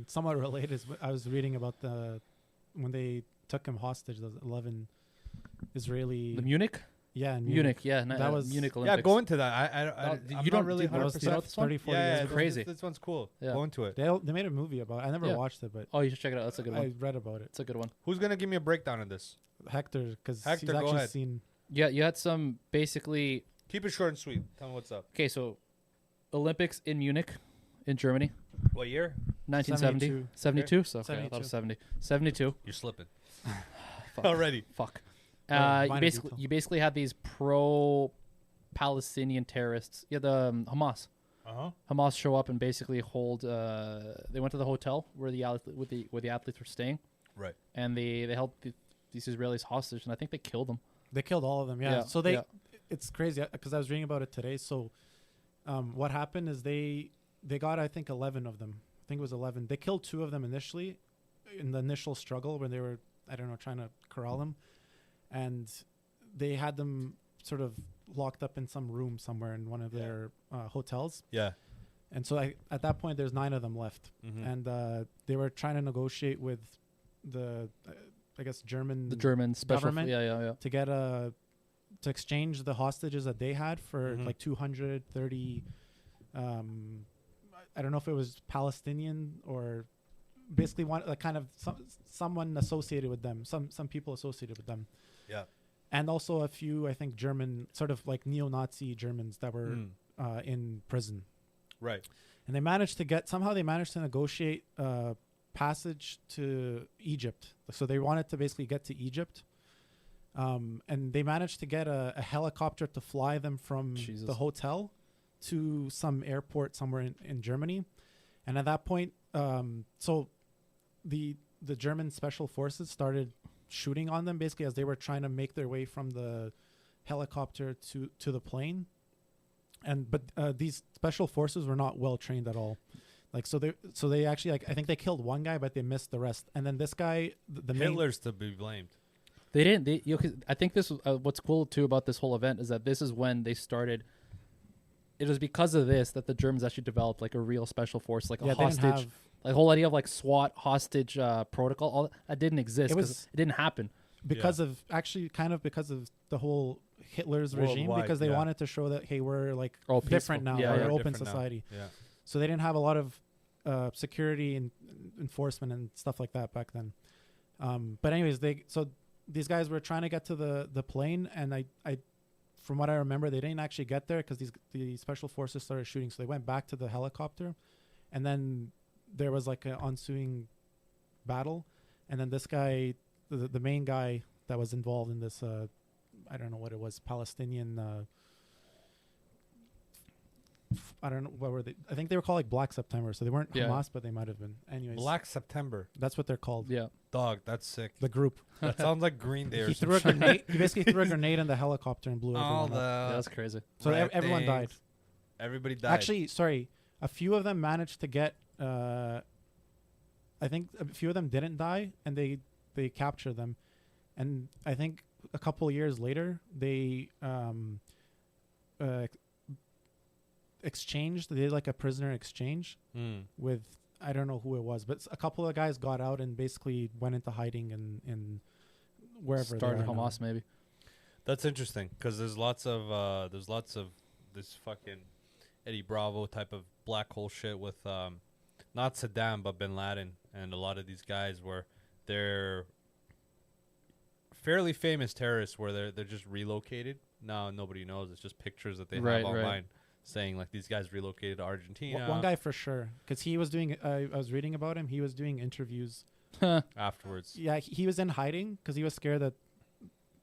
somewhat related. I was reading about when they took him hostage, those 11 Israeli. The Munich? Yeah, in Munich, yeah. That was- Munich Yeah, Olympics. go into that. I'm you not don't really do you know 100%. this one? 30, 40 Yeah, years yeah, ago. crazy. This one's cool. Yeah. Go into it. They made a movie about it. I never Yeah. watched it, but Oh, you should check it out. That's a good one. I read about it. It's a good one. Who's gonna give me a breakdown of this? Hector, because Hector, he's go actually ahead. seen. Yeah, you had some basically. Keep it short and sweet. Tell me what's up. Okay, so Olympics in Munich, in Germany, What year? 1970. 72. So okay, I thought it 72. was 70. 72. You're slipping Fuck. already. Fuck. Oh, You minor basically had these pro-Palestinian terrorists. Yeah, the Hamas. Hamas show up and basically hold. They went to the hotel where the athletes were staying, Right. and they held these Israelis hostage, and I think they killed them. They killed all of them. Yeah. Yeah, So yeah. it's crazy because I was reading about it today. So, what happened is they got, I think, 11 of them. I think it was 11. They killed 2 of them initially in the initial struggle when they were, I don't know, trying to corral them, and they had them sort of locked up in some room somewhere in one of their hotels. Yeah. And so at that point, there's 9 of them left, Mhm. and they were trying to negotiate with the, I guess, The German special. Government? Yeah. to get to exchange the hostages that they had for Mhm. like 230 I don't know if it was Palestinian or basically one like kind of someone associated with them, some people associated with them, Yeah. and also a few, I think, German sort of like neo-Nazi Germans that were in prison. Right. And they managed to negotiate passage to Egypt. So they wanted to basically get to Egypt. And they managed to get a helicopter to fly them from Jesus. the hotel to some airport somewhere in Germany. And at that point, so the German special forces started shooting on them basically as they were trying to make their way from the helicopter to the plane. But these special forces were not well trained at all. Like so they actually I think they killed one guy, but they missed the rest. And then this guy, the main, Hitler's to be blamed. They didn't. 'Cause I think this was what's cool too about this whole event is that this is when they started. It was because of this that the Germans actually developed like a real special force, like a they didn't hostage. have, Like the whole idea of like SWAT hostage protocol, all that didn't exist It because was- it didn't happen. because of actually kind of because of the whole Hitler's regime, Worldwide, because they yeah. wanted to show that, hey, we're like Oh, different peaceful. now, Yeah, we're yeah. an open Different now. society. Yeah. So they didn't have a lot of security and enforcement and stuff like that back then. But anyways, these guys were trying to get to the plane, and I from what I remember, they didn't actually get there because the special forces started shooting. So they went back to the helicopter, and then there was like an ensuing battle, and then this guy, the main guy that was involved in this, I don't know what it was, Palestinian. I don't know what were they. I think they were called like Black September, so they weren't Yeah. Hamas, but they might have been. Anyways, Black September. that's what they're called. Yeah. Dog, that's sick. The group. That sounds like Green Day or He some threw a shit. grenade. He basically threw a grenade in the helicopter and blew All everyone up. Yeah, that's crazy. So red everyone died. things. Everybody died. Actually, sorry, a few of them managed to get. I think a few of them didn't die, and they captured them, and I think a couple of years later they exchanged. They did like a prisoner exchange with, I don't know who it was, but a couple of guys got out and basically went into hiding in wherever Started they are now. Hamas maybe. That's interesting because there's lots of this fucking Eddie Bravo type of black hole shit with not Saddam but Bin Laden, and a lot of these guys where they're fairly famous terrorists where they're just relocated. Now nobody knows. It's just pictures that they Right, have right. online saying like these guys relocated to Argentina. One guy for sure, because he was doing. I was reading about him. He was doing interviews. afterwards. Yeah, he was in hiding because he was scared that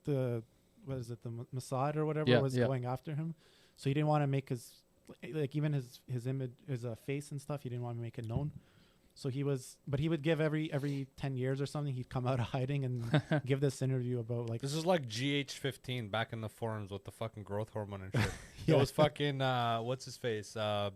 the Mossad or whatever was going after him. So he didn't want to make his even his image, his face and stuff. He didn't want to make it known. So he would give every 10 years or something, he'd come out of hiding and give this interview about like This is like GH15 back in the forums with the fucking growth hormone and shit. Yeah. It was fucking what's his face? That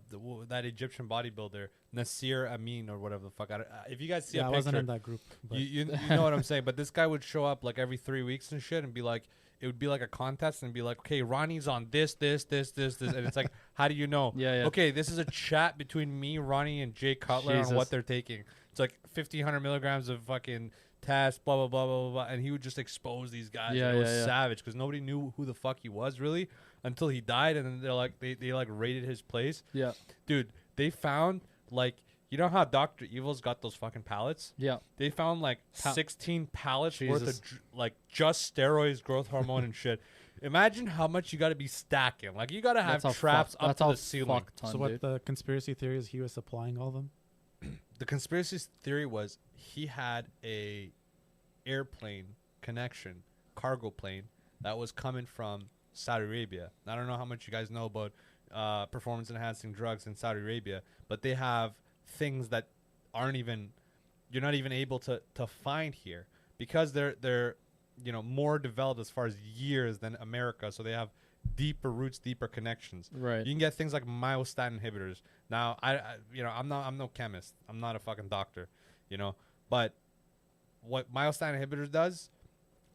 Egyptian bodybuilder Nasir Amin or whatever the fuck. If you guys see yeah, a I picture, wasn't in that group. But you know what I'm saying. But this guy would show up like every 3 weeks and shit, and be like, it would be like a contest and be like, okay, Ronnie's on this, and it's like, how do you know? Yeah. Okay, this is a chat between me, Ronnie, and Jay Cutler on Jesus. what they're taking. It's like 1,500 milligrams of fucking test, blah, blah, blah, blah, blah, blah. And he would just expose these guys. Yeah, And it was yeah. savage because nobody knew who the fuck he was really until he died. And then they're like, they like raided his place. Yeah. Dude, they found like, you know how Dr. Evil's got those fucking pallets? Yeah. They found like 16 pallets worth Jesus. of like just steroids, growth hormone, and shit. Imagine how much you got to be stacking. Like you got to have That's how traps fuck- up that's to how the ceiling. fuck ton, so what dude. the conspiracy theory is, he was supplying all of them. The conspiracy theory was he had a airplane connection, cargo plane that was coming from Saudi Arabia. I don't know how much you guys know about performance enhancing drugs in Saudi Arabia, but they have things that you're not even able to find here because they're more developed as far as years than America, so they have deeper roots, deeper connections. Right. You can get things like myostatin inhibitors. Now, I'm no chemist. I'm not a fucking doctor, but what myostatin inhibitors does,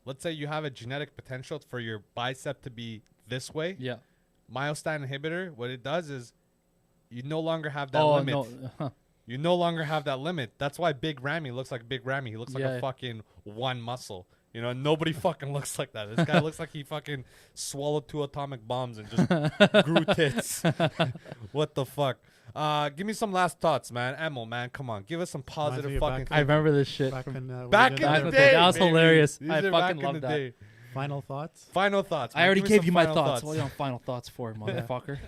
let's say you have a genetic potential for your bicep to be this way. Yeah. Myostatin inhibitor, what it does is you no longer have that Oh limit. no. You no longer have that limit. That's why Big Ramy looks like Big Ramy. He looks like Yeah. a fucking one muscle. Nobody fucking looks like that. This guy looks like he fucking swallowed 2 atomic bombs and just grew tits. What the fuck? Give me some last thoughts, man. Emil, man, come on. Give us some positive you fucking back I remember this shit. Back in, what Back you in did the there. day. That was baby. hilarious. These I are fucking back in loved the that. day. Final thoughts. Final thoughts. I man. already Give me gave you some my final thoughts. What are you on final thoughts for, motherfucker?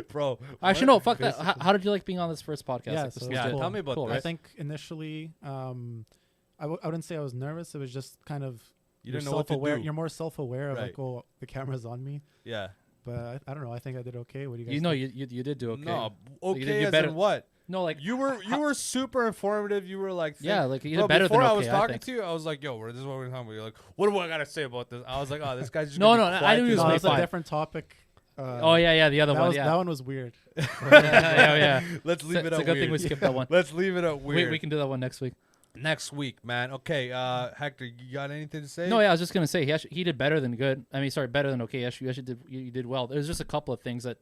Bro. Actually, no. Fuck that. How did you like being on this first podcast? Yeah, Like, this so was yeah, good. tell me about Cool, this. I right? think initially, I wouldn't say I was nervous. It was just kind of You didn't know what to do. You're more self-aware of Right. like, oh, the camera's on me. Yeah. But I don't know. I think I did okay. What do you guys? You know, think? you did do okay. No, You okay did as better. in what? No, like You were super informative. You were like, yeah, like you Bro, did better before than okay. I was talking think. to you, I was like, yo, this is what we're talking about. You're like, what do I gotta say about this? I was like, oh, this guy's just No, gonna be no, I quiet knew he was this No, gonna whole it's a fine. different topic. Oh yeah, the other that one. was Yeah, that one was weird. yeah. Let's leave it It's at a good thing we weird. skipped that one. Let's leave it at weird. We can do that one next week. Next week, man. Okay, Hector, you got anything to say? No, yeah, I was just gonna say he did better than good. I mean, sorry, better than okay. You actually did well. There's just a couple of things that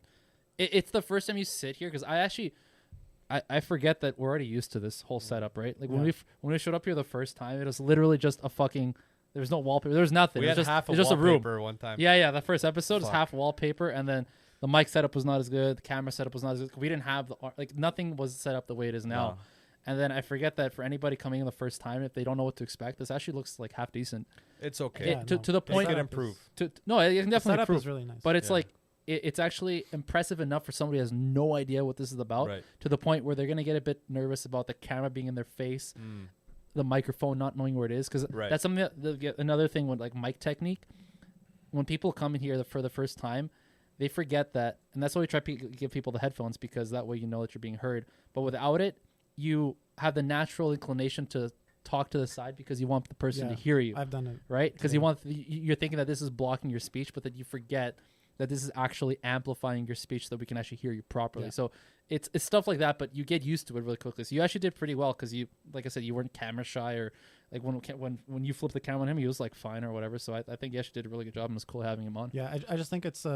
it's the first time you sit here because I forget that we're already used to this whole setup, right? Like when we showed up here the first time, it was literally just a fucking. There was no wallpaper. There was nothing. we It was had just, half it a was just a room. wallpaper one time. Yeah. The first episode is Fuck. half wallpaper, and then the mic setup was not as good. The camera setup was not as good. We didn't have nothing was set up the way it is now. No. And then I forget that for anybody coming in the first time, if they don't know what to expect, this actually looks like half decent. It's okay. Yeah, to the point It can setup improve. No, it can The definitely setup improve. is really nice. But it's Yeah. like it's actually impressive enough for somebody who has no idea what this is about, Right. to the point where they're gonna get a bit nervous about the camera being in their face, the microphone not knowing where it is, because Right. that's something another thing with like mic technique. When people come in here for the first time, they forget that, and that's why we try to give people the headphones, because that way you know that you're being heard. But without it, you have the natural inclination to talk to the side because you want the person to hear you, I've done it. right? Because Yeah. you're thinking that this is blocking your speech, but that you forget that this is actually amplifying your speech so that we can actually hear you properly. Yeah. So it's stuff like that, but you get used to it really quickly. So you actually did pretty well because you, like I said, you weren't camera shy, or like when you flipped the camera on him, he was like fine or whatever. So I think you actually did a really good job, and it was cool having him on. Yeah, I just think it's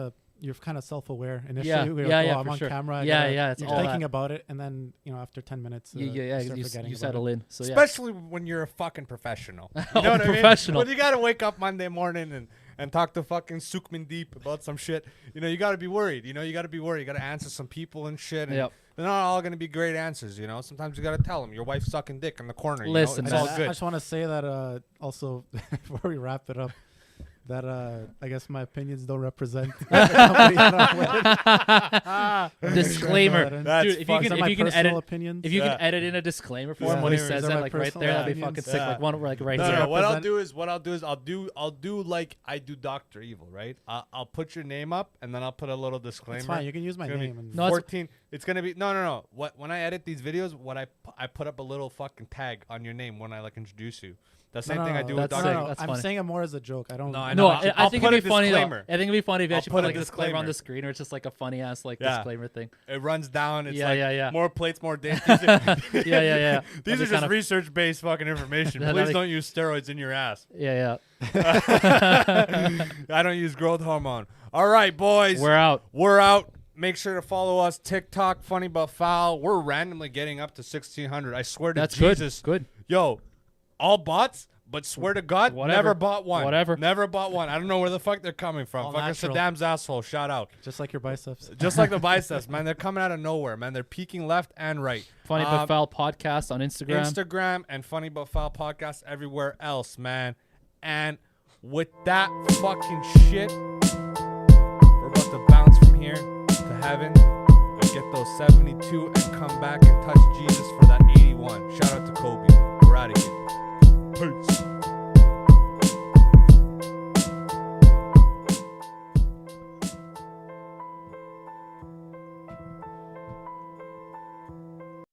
you're kind of self-aware initially. Yeah, You're yeah, like, yeah, oh, I'm for on sure. camera. Yeah, it's you're all thinking that. about it, and then after 10 minutes, you start you forgetting about settle it. in. So yeah. Especially when you're a fucking professional. You Oh, know what I mean? professional. When you gotta wake up Monday morning and talk to fucking Sukman Deep about some shit, you gotta be worried. You gotta be worried. You gotta answer some people and shit. And Yep. they're not all gonna be great answers. Sometimes you gotta tell them your wife's sucking dick in the corner. Listen, it's I all just, good. I just want to say that also before we wrap it up, that I guess my opinions don't represent the company that I'm with. Disclaimer. That's Dude, if you fucked. These can, are my if you can personal edit, opinions. if you Yeah. can edit in a disclaimer form Yeah. when he These says are that, my like right personal there, that'd be opinions. fucking sick. Yeah. Like one, like right No, here. no, what I'll represent- do is I'll do like I do Dr. Evil, right? I'll put your name up and then I'll put a little disclaimer. It's fine. You can use my It's gonna name. be And No, it's- 14. It's gonna be no. When I edit these videos, I put up a little fucking tag on your name when I like introduce you. The same thing I do with That's Dr. sick. Evil. That's I'm funny. saying it more as a joke. I don't. No, I No, know. I I'll think put it'd be a funny though. I disclaimer. think it'd be funny if you I'll actually put put a like a disclaimer on disclaimer. the screen, or it's just like a funny ass like Yeah. disclaimer thing. It runs down. It's Yeah, like yeah. more plates, more days. Yeah. These That'd are be just kind of- research-based fucking information. That'd Please be- don't use steroids in your ass. Yeah. I don't use growth hormone. All right, boys. We're out. We're out. Make sure to follow us. TikTok, Funny But Foul. We're randomly getting up to 1,600. I swear to That's Jesus. good. Yo, all bots, but swear to God, Whatever. never bought one. Whatever. Never bought one. I don't know where the fuck they're coming from. All Fucking natural. Saddam's asshole. Shout out. just like your biceps. Just like the biceps, man. They're coming out of nowhere, man. They're peeking left and right. Funny but foul podcast on Instagram. Instagram and Funny But Foul podcast everywhere else, man. And with that fucking shit, we're about to bounce from here to heaven and get those 72 and come back and touch Jesus for that 81. Shout out to Kobe. We're out of here.